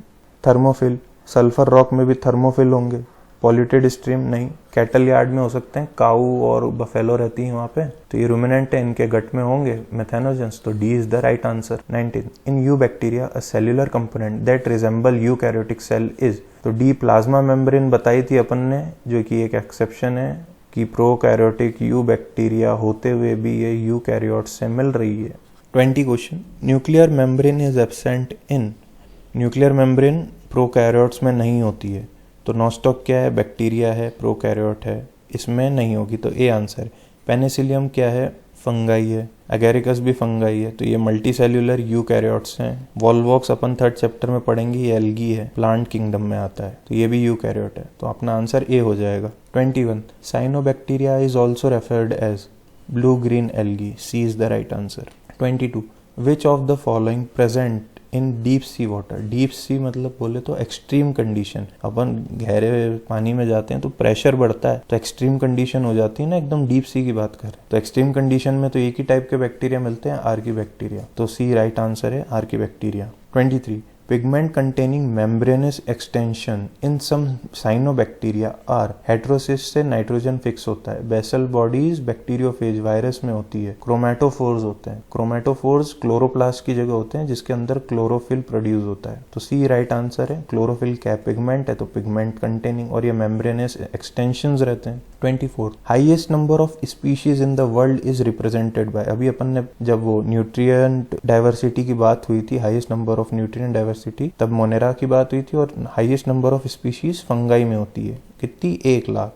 थर्मोफिल, सल्फर रॉक में भी थर्मोफिल होंगे, पॉल्यूटेड स्ट्रीम नहीं, कैटल यार्ड में हो सकते हैं, काऊ और बफेलो रहती हैं वहाँ पे, तो ये रूमिनेंट है, इनके गट में होंगे मेथेनोजेंस, तो D is the right answer. 19, in eubacteria a cellular component that resemble eukaryotic cell is, तो डी प्लाज्मा मेम्ब्रेन बताई थी अपन ने, जो कि एक एक्सेप्शन है कि प्रोकैरियोटिक यू बैक्टीरिया होते हुए भी ये यूकैरियोट से मिल रही है। 20 question, nuclear membrane is absent in, nuclear membrane prokaryotes में नहीं होती है, तो नॉस्टॉक क्या है? बैक्टीरिया है, प्रोकैरियोट है, इसमें नहीं होगी, तो ए आंसर। पेनिसिलियम क्या है? फंगाई है, एगेरिकस भी फंगाई है, तो ये मल्टी सेल्यूलर यूकैरियोट्स हैं। वॉल्वॉक्स अपन 3rd चैप्टर में पढ़ेंगे, ये एल्गी है, प्लांट किंगडम में आता है, तो ये भी यूकैरियोट है, तो अपना आंसर ए हो जाएगा। 21, cyanobacteria is also referred as blue green algae, C is the right answer. 22, which of the following present in deep sea water, deep sea मतलब बोले तो एक्सट्रीम कंडीशन, अपन गहरे पानी में जाते हैं तो प्रेशर बढ़ता है, तो एक्सट्रीम कंडीशन हो जाती है ना, एकदम डीप सी की बात करें तो एक्सट्रीम कंडीशन में तो एक ही टाइप के बैक्टीरिया मिलते हैं, आर्की बैक्टीरिया, तो सी राइट आंसर है, Archie bacteria. 23, pigment containing membranous extension in some cyanobacteria are heterocyst से नाइट्रोजन फिक्स होता है, बेसल बॉडीज बैक्टीरियोफेज वायरस में होती है, क्रोमेटोफोर्स होते हैं, क्रोमेटोफोर्स क्लोरोप्लास्ट की जगह होते हैं जिसके अंदर क्लोरोफिल प्रोड्यूस होता है, तो सी राइट आंसर है। क्लोरोफिल क्या पिगमेंट है, तो पिगमेंट कंटेनिंग, और ये मेम्ब्रेनस एक्सटेंशंस रहते हैं। 24, highest number of species in the world is represented by, अभी अपन ने जब वो न्यूट्रिएंट डाइवर्सिटी की बात हुई थी, highest number of nutrient diversity, तब मोनेरा की बात हुई थी, और highest number of species fungi में होती है, कितनी? 1 लाख,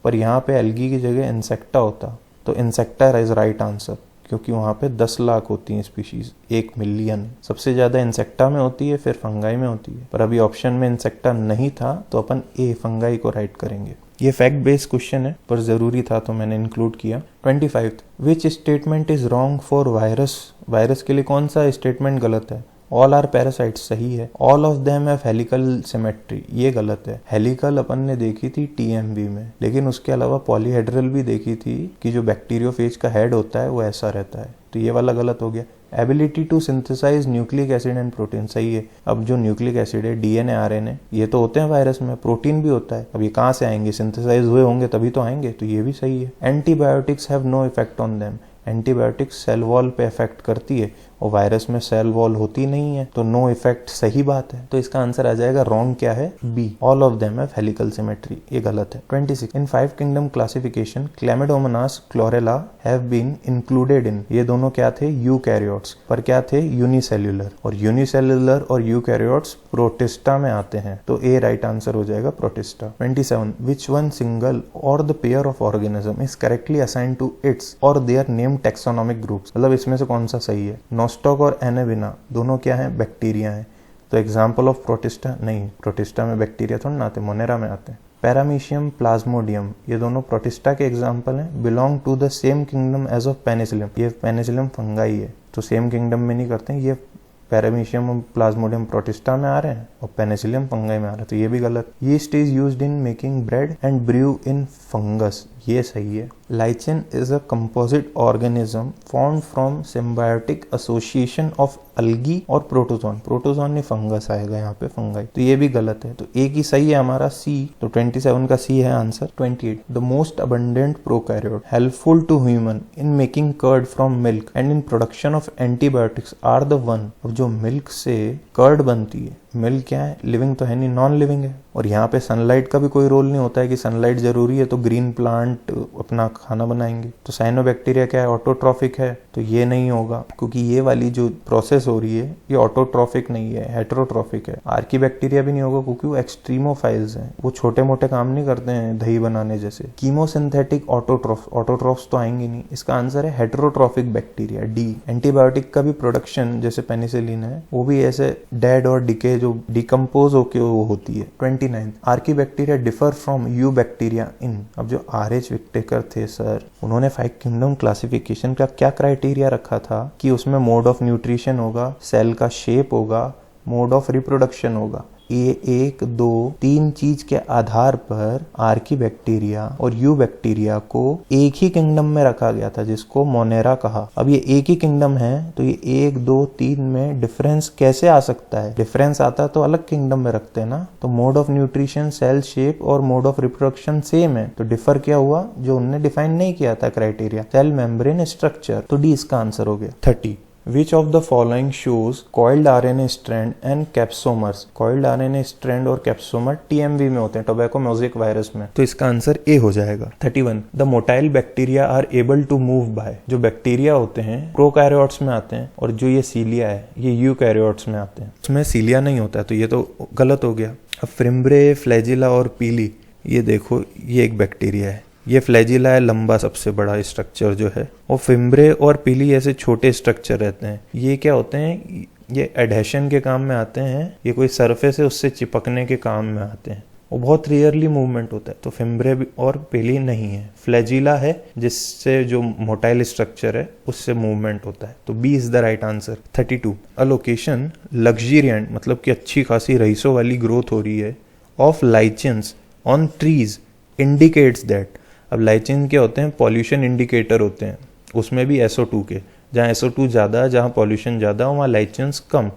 पर यहाँ पे एल्गी की जगह इंसेक्टा होता, तो इंसेक्टा इज राइट आंसर, क्योंकि वहाँ पे 10 लाख होती हैं स्पीशीज, 1 मिलियन, सबसे ज्यादा इंसेक्टा में होती है, फिर फंगाई में होती है, पर अभी ऑप्शन में इंसेक्टा नहीं था, तो अपन ए फंगाई को राइट करेंगे। ये फैक्ट बेस्ड क्वेश्चन है, पर जरूरी था तो मैंने इंक्लूड किया। 25, which statement is wrong for virus, virus के लिए कौन सा स्टेटमेंट गलत है? ऑल आर पैरासाइट्स सही है, all of them have helical symmetry, ये गलत है। हेलिकल अपन ने देखी थी TMB में, लेकिन उसके अलावा पॉलीहेड्रल भी देखी थी कि जो बैक्टीरियोफेज का हेड होता है वो ऐसा रहता है, तो ये वाला गलत हो गया। Ability to synthesise nucleic acid and protein, सही है। अब जो न्यूक्लिक एसिड है, डीएनए, आरएनए, ये तो होते हैं वायरस में, प्रोटीन भी होता है। अब ये कहाँ से आएंगे? सिंथेसाइज हुए होंगे तभी तो आएंगे, तो ये भी सही है। Antibiotics have no effect on them, antibiotics cell wall पे इफेक्ट करती है और वायरस में सेल वॉल होती नहीं है, तो नो इफेक्ट सही बात है। तो इसका आंसर आ जाएगा रॉन्ग क्या है? B, all of them have helical symmetry, ये गलत है। 26 in 5 kingdom classification Chlamydomonas Chlorella have been included in, ये दोनों क्या थे? यूकैरियोट्स, पर क्या थे? यूनिसेल्युलर, और यूनिसेल्युलर और यूकैरियोट्स प्रोटिस्टा में आते हैं, तो ए राइट आंसर हो जाएगा protista. 27 which one single or the pair of organism is correctly assigned to its or their name taxonomic groups, मतलब इसमें से कौन सा सही है? नोस्टॉक और एनेबिना दोनों क्या हैं? बैक्टीरिया हैं, तो एग्जाम्पल ऑफ प्रोटिस्टा नहीं, प्रोटिस्टा में बैक्टीरिया थोड़ा ना आते, मोनेरा में आते हैं। पैरामीशियम, प्लाज्मोडियम, ये दोनों प्रोटिस्टा के एग्जाम्पल हैं। Belong to the same kingdom as of penicillium, ये पेनिसिलियम फंगाई है, तो सेम किंगडम में नहीं करते हैं। ये पैरामीशियम और प्लाज्मोडियम प्रोटिस्टा में आ रहे हैं और पेनिसिलियम फंगाई में आ रहे हैं, तो ये भी गलत। Yeast is used in making bread and brew in fungus, ये सही है। Lichen is a composite organism formed from symbiotic association of algae और प्रोटोजोन, प्रोटोजोन नहीं फंगस आएगा यहाँ पे, फंगाई, तो ये भी गलत है। तो एक ही सही है हमारा सी, तो 27 का सी है answer. 28 the most abundant prokaryote helpful to human in making curd from milk and in production of antibiotics are the one, अब जो मिल्क से कर्ड बनती है, मिल्क क्या है? लिविंग तो है नहीं, नॉन लिविंग है, और यहाँ पे सनलाइट का भी कोई रोल नहीं होता है कि सनलाइट जरूरी है तो ग्रीन प्लांट अपना खाना बनाएंगे। तो साइनोबैक्टीरिया क्या है? ऑटोट्रॉफिक है, तो ये नहीं होगा, क्योंकि ये वाली जो प्रोसेस हो रही है ये ऑटोट्रॉफिक नहीं है, हेटेरोट्रॉफिक है। आर्कीबैक्टीरिया भी नहीं होगा क्योंकि वो एक्सट्रीमोफाइल्स हैं, वो छोटे मोटे काम नहीं करते हैं दही बनाने जैसे। कीमोसिंथेटिक ऑटोट्रॉफ्स तो आएंगे नहीं, इसका आंसर है हेटेरोट्रॉफिक बैक्टीरिया, डी। एंटीबायोटिक का भी प्रोडक्शन जैसे पेनिसिलिन है, वो भी ऐसे डेड और डिके जो डिकम्पोज होके वो होती है। 29 archaebacteria differ from you bacteria इन, अब जो RH विक्टेकर थे सर, उन्होंने 5 किंगडम क्लासिफिकेशन का क्या क्राइटेरिया रखा था कि उसमें मोड ऑफ न्यूट्रिशन होगा, सेल का शेप होगा, मोड ऑफ रिप्रोडक्शन होगा। ये 1, 2, 3 चीज के आधार पर आर्की बैक्टीरिया और यू बैक्टीरिया को एक ही किंगडम में रखा गया था, जिसको मोनेरा कहा। अब ये एक ही किंगडम है, तो ये 1, 2, 3 में डिफरेंस कैसे आ सकता है? डिफरेंस आता तो अलग किंगडम में रखते हैं ना। तो mode of nutrition, cell shape और मोड ऑफ रिप्रोडक्शन सेम है, तो डिफर क्या हुआ? जो उन्होंने डिफाइन नहीं किया था क्राइटेरिया, सेल मेम्ब्रेन स्ट्रक्चर, तो डी इसका आंसर हो गया। 30 Which of the following shows coiled RNA strand and capsomers? coiled RNA strand और capsomer TMV में होते हैं, टोबैको मोज़ेक वायरस में, तो इसका आंसर ए हो जाएगा। 31 The motile bacteria are able to move by, जो बैक्टीरिया होते हैं प्रोकैरियोट्स में आते हैं, और जो ये सीलिया है ये यूकैरियोट्स में आते हैं, उसमें सीलिया नहीं होता है, तो ये तो गलत हो गया। अब फ्रिम्ब्रे, फ्लैजिला और पीली, ये देखो ये एक बैक्टीरिया है, ये फ्लैजिला है लंबा सबसे बड़ा स्ट्रक्चर जो है, और फिम्ब्रे और पीली ऐसे छोटे स्ट्रक्चर रहते हैं। ये क्या होते हैं? ये एडहेशन के काम में आते हैं, ये कोई सरफेस है उससे चिपकने के काम में आते हैं, वो बहुत रेयरली मूवमेंट होता है, तो फिम्ब्रे और पीली नहीं है। फ्लैजिला है जिससे जो मोटाइल स्ट्रक्चर है उससे मूवमेंट होता है, तो B is the right answer. 32 a location luxuriant, मतलब कि अच्छी खासी रईसों वाली ग्रोथ हो रही है, of lichens on trees indicates that. अब लाइचेन क्या होते हैं? पॉल्यूशन इंडिकेटर होते हैं, उसमें भी SO2 के, जहाँ SO2 ज़्यादा है, जहाँ पॉल्यूशन ज़्यादा है वहाँ लाइचेंस कम।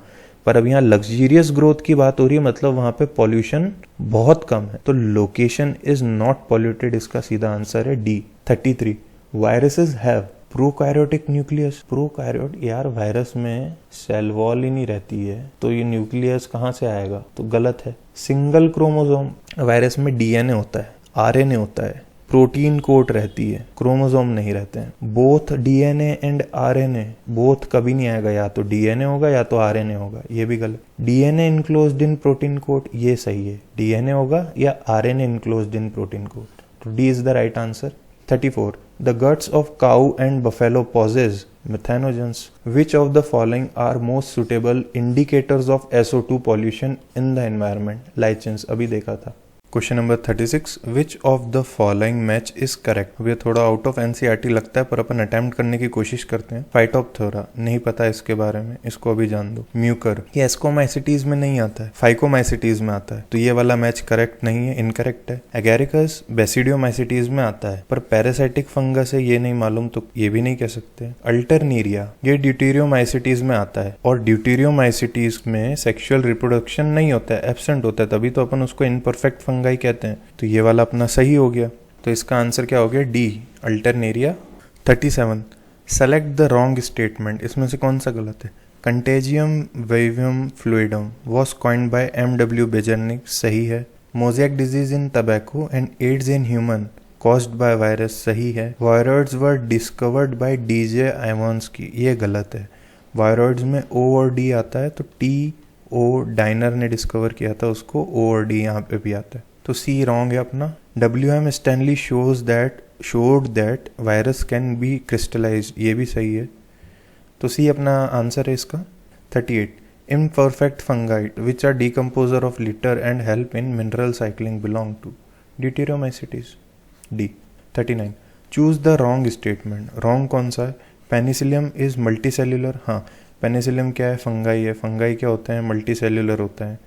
पर अब यहाँ लग्जरियस ग्रोथ की बात हो रही है, मतलब वहाँ पे पॉल्यूशन बहुत कम है, तो लोकेशन इज नॉट पॉल्यूटेड, इसका सीधा आंसर है D. 33 viruses have prokaryotic nucleus. Prokaryote, यार वायरस में सेल वॉल ही नहीं रहती है, तो ये न्यूक्लियस कहाँ से आएगा? तो गलत है। सिंगल क्रोमोसोम, वायरस में DNA होता है, RNA होता है, प्रोटीन कोट रहती है, क्रोमोसोम नहीं रहते हैं। Both DNA and RNA, both कभी नहीं आएगा, या तो DNA होगा या तो RNA होगा, ये भी गलत। DNA enclosed in protein coat, ये सही है, DNA होगा या RNA enclosed in protein coat, तो D is the right answer. 34 the guts of cow and buffalo possess methanogens. Which of the following are most suitable indicators of SO2 pollution in the environment? Lichens, अभी देखा था।
Question number 36, which of the following match is correct. अब ये थोड़ा out of NCERT लगता है पर अपन attempt करने की कोशिश करते हैं। फाइटोप्थोरा, नहीं पता इसके बारे में, इसको अभी जान दो। म्यूकर, ये एस्कोमाइसिटीज में नहीं आता है, फाइकोमाइसिटीज में आता है, तो ये वाला मैच करेक्ट नहीं है, इनकरेक्ट है। एगेरिकस बेसिडियोमाइसिटीज में आता है पर पैरासाइटिक फंगस है, ये नहीं मालूम, तो ये भी नहीं कह सकते। अल्टरनीरिया, ये ड्यूटेरियोमाइसिटीज में आता है और ड्यूटेरियोमाइसिटीज में सेक्सुअल रिप्रोडक्शन नहीं होता है, एब्सेंट होता है, तभी तो अपन उसको इनपरफेक्ट फंगाई कहते हैं। तो ये वाला अपना सही हो गया, तो इसका आंसर क्या हो गया, D, Alternaria. 37, select the wrong statement, इसमें से कौन सा गलत है। Contagium vivum fluidum was coined by M.W. Beijerinck, सही है। Mosaic disease in tobacco and AIDS in human caused by virus, सही है। Viroids were discovered by D.J. Ivanowsky, ये गलत है। वायरॉइड्स में O और D आता है, तो T.O. डाइनर ने डिस्कवर किया था उसको, O और D यहाँ पे भी आता है, तो सी रॉन्ग है अपना। W.M. Stanley showed that virus can be crystallised, ये भी सही है, तो सी अपना आंसर है इसका। 38, imperfect fungi which are decomposer of litter and help in mineral cycling belong to Deuteromycetes, D। 39, choose the wrong statement, wrong कौन सा है। पेनिसिलियम इज मल्टीसेल्यूलर, हाँ पेनिसिलियम क्या है, फंगाई है, फंगाई क्या होता है, मल्टीसेल्यूलर होता है।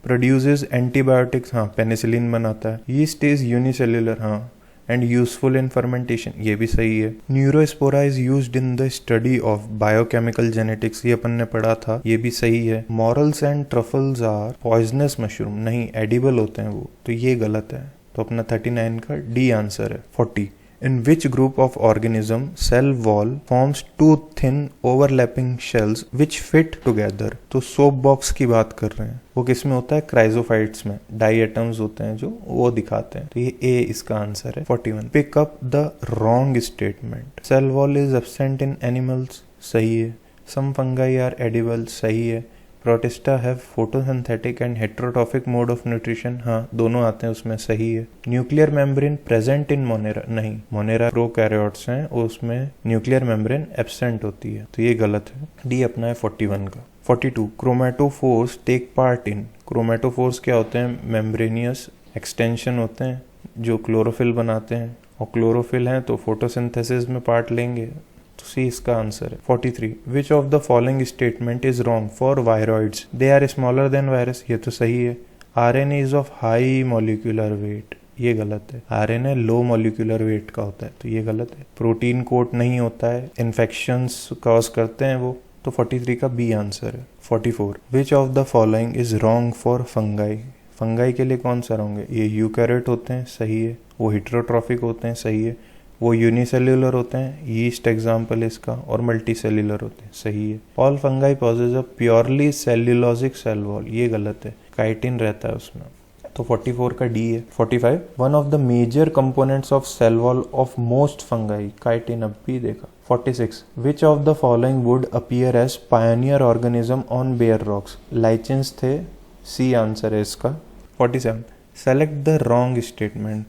प्रोड्यूसेस एंटीबायोटिक्स, हाँ पेनिसिलिन बनाता है। यीस्ट इज यूनिसेल्यूलर, हाँ, एंड यूजफुल इन फर्मेंटेशन, ये भी सही है। Neurospora is used in the study of biochemical genetics, ये अपन ने पढ़ा था, ये भी सही है। Morels and truffles are poisonous mushroom, नहीं एडिबल होते हैं वो, तो ये गलत है, तो अपना 39 का डी आंसर है। 40, in which group of organism cell wall forms two thin overlapping shells which fit together, तो सोप बॉक्स की बात कर रहे हैं, वो किस में होता है, क्राइजोफाइट्स में, डाई एटम्स होते हैं जो वो दिखाते हैं, तो ये ए इसका आंसर है। 41, pick up the wrong statement, cell wall is absent in animals, सही है। सम फंगाई आर एडिबल, सही है। Protista have photosynthetic and heterotrophic mode of nutrition, हाँ दोनों आते हैं उसमें, सही है। Nuclear membrane present in monera, नहीं, मोनेरा प्रोकैरियोट्स हैं, उसमें न्यूक्लियर मेम्ब्रेन एब्सेंट होती है, तो ये गलत है, डी अपना है 41 का। 42, chromatophores take part in, chromatophores क्या होते हैं, मेम्ब्रेनियस एक्सटेंशन होते हैं जो क्लोरोफिल बनाते हैं, और क्लोरोफिल हैं तो फोटोसिंथेसिस में पार्ट लेंगे, तो सी इसका आंसर है। 43, which of the following statement is wrong for viroids, they are smaller than virus, ये तो सही है। RNA is of high molecular weight, ये गलत है। RNA लो मॉलिक्यूलर वेट का होता है, तो ये गलत है। प्रोटीन कोट नहीं होता है, इन्फेक्शंस कॉज करते हैं वो, तो 43 का बी आंसर है। 44, विच of the following is wrong for fungi, fungi के लिए कौन सा रॉन्ग है, ये यूकैरियोट होते हैं, सही है। वो हेटेरोट्रॉफिक होते हैं, सही है। वो यूनिसेल्यूलर होते हैं, यीस्ट एग्जाम्पल इसका, और मल्टीसेल्यूलर होते हैं, सही है। All fungi possess a purely cellulosic cell wall, ये गलत है, काइटिन रहता है उसमें, तो 44 का डी है। 45, one of the major components of cell wall of most fungi, chitin, अब भी देखा। 46, which of the following would appear as pioneer organism on bare rocks, lichens थे, सी आंसर है इसका। 47, select the wrong statement,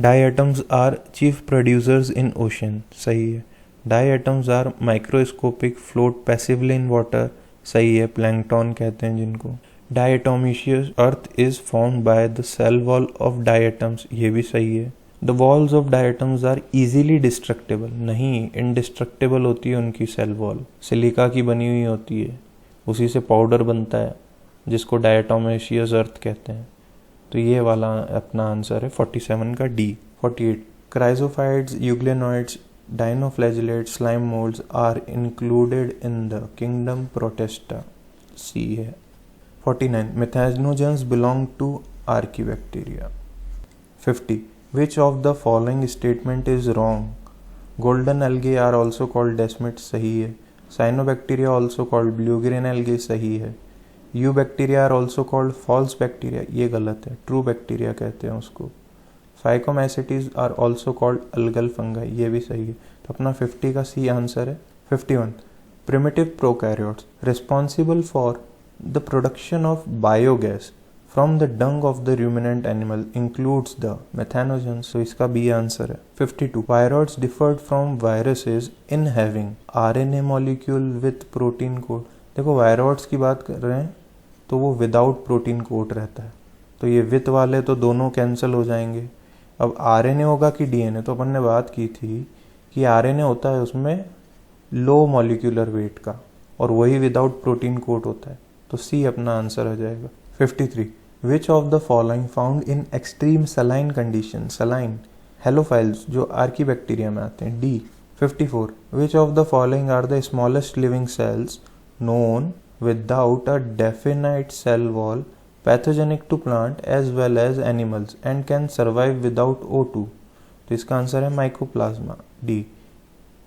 diatoms are chief producers in ocean, सही है। Diatoms are microscopic float passively in water, सही है, plankton कहते हैं जिनको। Diatomaceous earth is formed by the cell wall of diatoms, ये भी सही है। The walls of diatoms are easily destructible, नहीं, इनडिस्ट्रक्टेबल होती है उनकी सेल वॉल, सिलिका की बनी हुई होती है, उसी से पाउडर बनता है जिसको डायटोमिशियस अर्थ कहते हैं, तो ये वाला अपना आंसर है 47 का D. 48, chrysophytes, euglenoids, dinoflagellates, slime moulds are included in the kingdom Protista, C है। 49, methanogens belong to archaebacteria. 50, which of the following statement is wrong, golden algae are also called desmids, सही है। Cyanobacteria also called blue green algae, सही है। Eubacteria are also called false bacteria, ये गलत है, true bacteria कहते हैं उसको। Phycomycetes are also called algal fungi, ये भी सही है, तो अपना 50 का सी आंसर है। 51, primitive prokaryotes responsible for the production of biogas from the Dang of the ruminant animal includes the methanogens, तो इसका बी आंसर है। 52, viroids deferred from viruses in having RNA molecule with protein code, देखो viroids की बात कर रहे हैं तो वो विदाउट प्रोटीन कोट रहता है,
तो ये विथ वाले तो दोनों कैंसिल हो जाएंगे। अब आरएनए होगा कि डीएनए, तो अपन ने बात की थी कि आरएनए होता है उसमें लो मॉलिक्यूलर वेट का, और वही विदाउट प्रोटीन कोट होता है, तो सी अपना आंसर हो जाएगा। 53 which of the following found in extreme saline condition, saline halophiles जो आर्कीबैक्टीरिया में आते हैं, D. 54 which of the following are the smallest living cells known without a definite cell wall, pathogenic to plant as well as animals and can survive without O2। तो इसका answer है mycoplasma, D.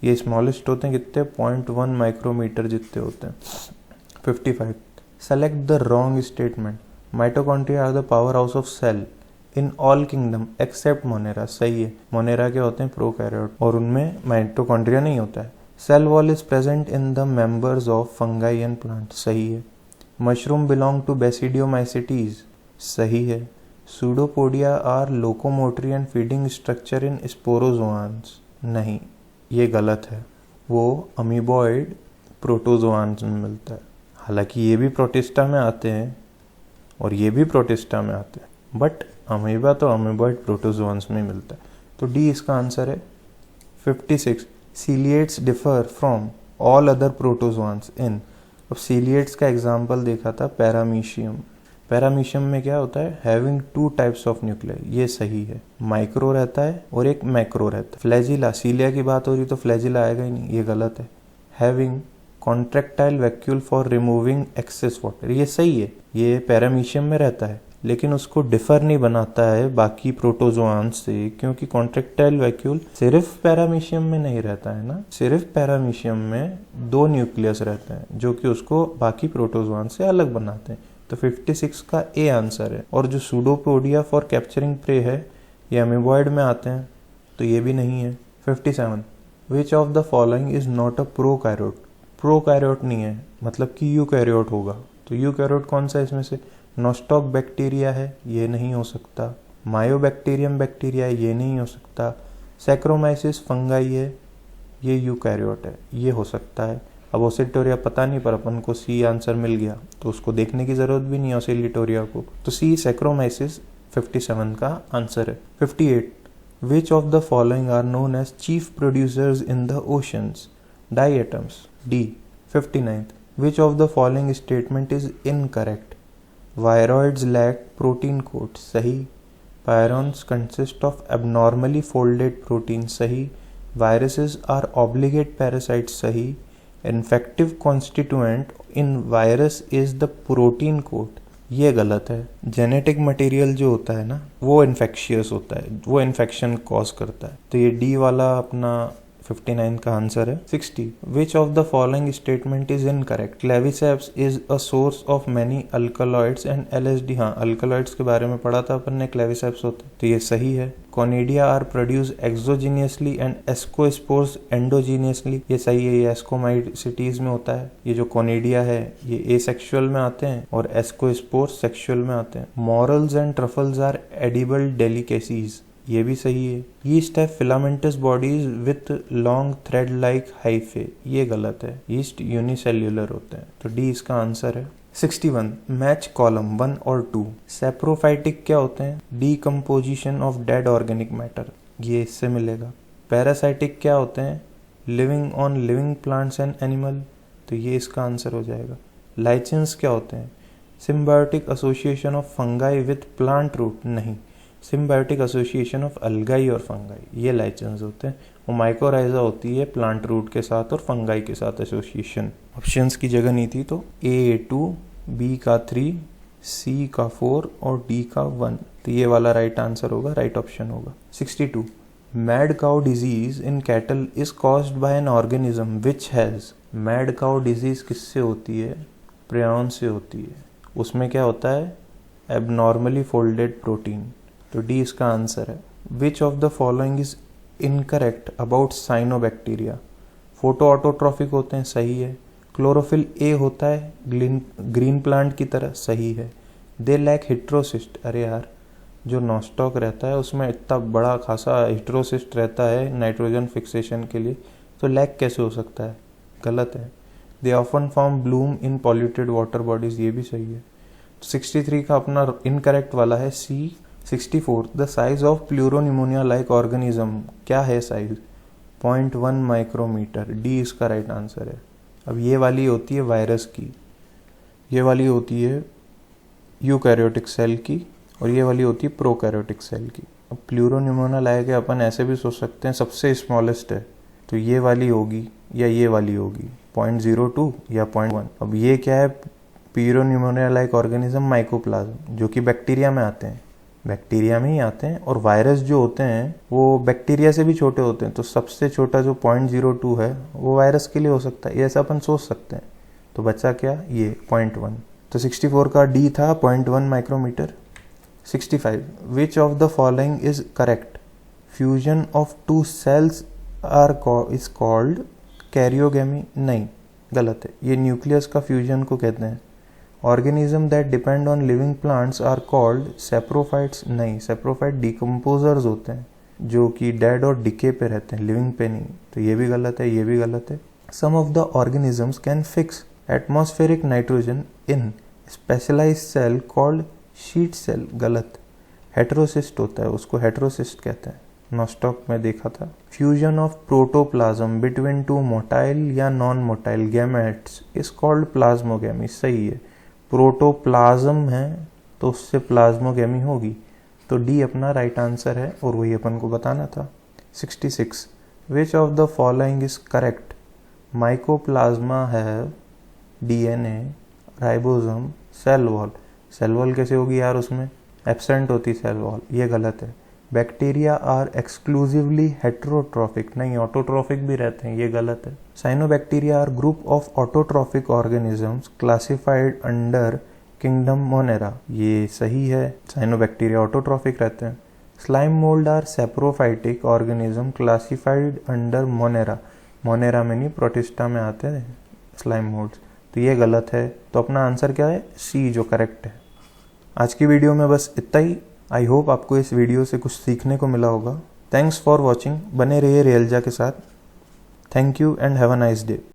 ये smallest होते हैं कितने, 0.1 micrometer जितने होते हैं। 55 select the wrong statement, mitochondria are the power house of cell in all kingdom except monera. सही है, मोनेरा के होते हैं प्रोकैरियोट और उनमें माइटोकॉन्ड्रिया नहीं होता है। Cell wall is present in the members of fungi and plant, सही है। मशरूम बिलोंग टू बेसिडियोमाइसिटीज, सही है। Pseudopodia are locomotory and feeding structure in sporozoans, नहीं, ये गलत है, वो अमीबॉइड प्रोटोजोआन्स में मिलता है। हालांकि ये भी प्रोटिस्टा में आते हैं और ये भी प्रोटिस्टा में आते हैं, बट अमीबा तो अमीबॉइड प्रोटोजोआन्स में मिलता है, तो डी इसका आंसर है। 56 सीलिएट्स डिफर फ्रॉम ऑल अदर प्रोटोजोआन्स इन। अब सीलिएट्स का एग्जाम्पल देखा था पैरामीशियम। पैरामीशियम में क्या होता है, हैविंग 2 टाइप्स ऑफ न्यूक्लियर, ये सही है। माइक्रो रहता है और एक मैक्रो रहता है। फ्लैजिला, सीलिया की बात हो रही तो फ्लैजिला आएगा ही नहीं, ये गलत है। Having contractile vacuole for removing excess water, ये सही है, ये पैरामीशियम में रहता है, लेकिन उसको डिफर नहीं बनाता है बाकी प्रोटोजोआन्स से, क्योंकि कॉन्ट्रैक्टाइल वैक्यूल सिर्फ पैरामीशियम में नहीं रहता है ना, सिर्फ पैरामीशियम में 2 न्यूक्लियस रहते हैं जो कि उसको बाकी प्रोटोजोआन से अलग बनाते हैं, तो 56 का ए आंसर है। और जो सूडोपोडिया फॉर कैप्चरिंग प्रे है, ये अमीबॉइड में आते हैं, तो ये भी नहीं है। 57 विच of the following is not a prokaryote, prokaryote नहीं है, मतलब कि यूकैरियोट होगा, तो यूकैरियोट कौन सा है इसमें से, नॉस्टॉक बैक्टीरिया है, ये नहीं हो सकता। मायोबैक्टीरियम बैक्टीरिया है, ये नहीं हो सकता। सैक्रोमाइसिस फंगाई है, ये यूकैरियोट है, ये हो सकता है। अब ओसिटोरिया पता नहीं, पर अपन को सी आंसर मिल गया, तो उसको देखने की जरूरत भी नहीं है ओसिलिटोरिया को, तो सी सैक्रोमाइसिस 57 का आंसर है। 58 which of the following are known as chief producers in the oceans, diatoms, D. 59 which of the following statement is incorrect, viroids lack protein coat, सही। Prions consist of abnormally folded protein, सही। Viruses are obligate parasites, सही। Infective constituent in virus is the protein coat, ये गलत है। Genetic material जो होता है ना, वो इन्फेक्शियस होता है, वो इन्फेक्शन कॉज करता है, तो ये डी वाला अपना 59 का आंसर है। 60 विच of the following statement is incorrect, Claviceps is a source of many alkaloids and LSD, हाँ अल्कलॉइड्स के बारे में पढ़ा था अपन ने, क्लेविसेप्स होते, तो ये सही है। Conidia are produce exogenously and ascospores endogenously, ये सही है, ये एस्कोमाइसिटीज में होता है। ये जो कॉनिडिया है ये एसेक्सुअल में आते हैं और एस्कोस्पोर्स सेक्सुअल में आते हैं। Morels and truffles are edible delicacies, ये भी सही है। यीस्ट है filamentous bodies with long thread like hyphae, ये गलत है, यीस्ट यूनिसेल्युलर होते हैं, तो डी इसका आंसर है। 61 मैच कॉलम 1 और 2। सेप्रोफाइटिक क्या होते हैं, decomposition of dead organic matter, ये इससे मिलेगा। पैरासाइटिक क्या होते हैं, living on living plants and animal, तो ये इसका आंसर हो जाएगा। लाइचेंस क्या होते हैं, symbiotic association of fungi with plant root, नहीं, सिम्बायोटिक एसोसिएशन ऑफ अलगाई और फंगाई, ये लाइचेंस होते हैं। वो माइकोराइजा होती है प्लांट रूट के साथ और फंगाई के साथ एसोसिएशन। ऑप्शंस की जगह नहीं थी, तो A 2, B का 3, C का 4 और D का 1, तो ये वाला राइट आंसर होगा, राइट ऑप्शन होगा। 62 mad cow disease in cattle is caused bye an organism which has, mad cow disease किससे होती है, प्रियॉन से होती है, उसमें क्या होता है, एबनॉर्मली फोल्डेड प्रोटीन, तो डी इसका आंसर है। विच of the following is incorrect about cyanobacteria, photo autotrophic होते हैं, सही है। क्लोरोफिल ए होता है ग्रीन प्लांट की तरह, सही है। दे लैक हिट्रोसिस्ट, अरे यार जो नॉस्टॉक रहता है उसमें इतना बड़ा खासा हिट्रोसिस्ट रहता है नाइट्रोजन फिक्सेशन के लिए, तो लैक कैसे हो सकता है, गलत है। They often form Bloom in polluted water bodies, ये भी सही है। 63 का अपना इनकरेक्ट वाला है सी। 64 the size of pleuropneumonia like organism, क्या है साइज? 0.1 माइक्रोमीटर, डी इसका राइट आंसर है। अब ये वाली होती है वायरस की, ये वाली होती है यूकैरियोटिक सेल की, और ये वाली होती है प्रोकैरियोटिक सेल की। अब प्लूरोनिमोनिया लाइक है, अपन ऐसे भी सोच सकते हैं सबसे स्मॉलेस्ट है, तो ये वाली होगी या ये वाली होगी, 0.02 या 0.1। अब ये क्या है? प्लूरोनिमोनिया लाइक ऑर्गेनिज्म माइकोप्लाज्म, जो कि बैक्टीरिया में आते हैं, बैक्टीरिया में ही आते हैं। और वायरस जो होते हैं वो बैक्टीरिया से भी छोटे होते हैं, तो सबसे छोटा जो 0.02 है वो वायरस के लिए हो सकता है, ये ऐसा अपन सोच सकते हैं। तो बचा क्या? ये 0.1। तो 64 का डी था 0.1 micrometre. 65 which of the following is correct? Fusion of two cells is called karyogamy, नहीं, गलत है, ये न्यूक्लियस का फ्यूजन को कहते हैं। Organism that depend on living plants are called saprophytes, नहीं, सेप्रोफाइट डिकम्पोजर्स होते हैं जो कि डेड और डिके पे रहते हैं, लिविंग पे नहीं, तो ये भी गलत है, ये भी गलत है। Some of the organisms can fix atmospheric nitrogen in specialised cell called sheet cell, गलत। हेटेरोसिस्ट होता है, उसको हेटेरोसिस्ट कहते हैं, नॉस्टॉक में देखा था। Fusion of protoplasm between two motile या non motile gametes is called plasmogamy, सही है। प्रोटोप्लाज्म है तो उससे प्लाज्मोगेमी होगी, तो डी अपना राइट आंसर है और वही अपन को बताना था। 66 which of the following is correct? Mycoplasma है DNA, ribosome, cell wall. Cell wall कैसे होगी यार, उसमें एब्सेंट होती सेल वॉल, ये गलत है। बैक्टीरिया आर एक्सक्लूसिवली हेटेरोट्रॉफिक, नहीं, ऑटोट्रॉफिक भी रहते हैं, ये गलत है। Cyanobacteria are group of autotrophic organisms classified under kingdom monera, ये सही है, साइनोबैक्टीरिया ऑटोट्रॉफिक रहते हैं। Slime mould are saprophytic organism classified under monera, monera में नहीं, प्रोटिस्टा में आते हैं स्लाइम मोल्ड्स, तो ये गलत है। तो अपना आंसर क्या है? सी जो करेक्ट है। आज की वीडियो में बस इतना ही। आई होप आपको इस वीडियो से कुछ सीखने को मिला होगा। थैंक्स फॉर वॉचिंग, बने रहिए रियलजा के साथ। Thank you and have a nice day.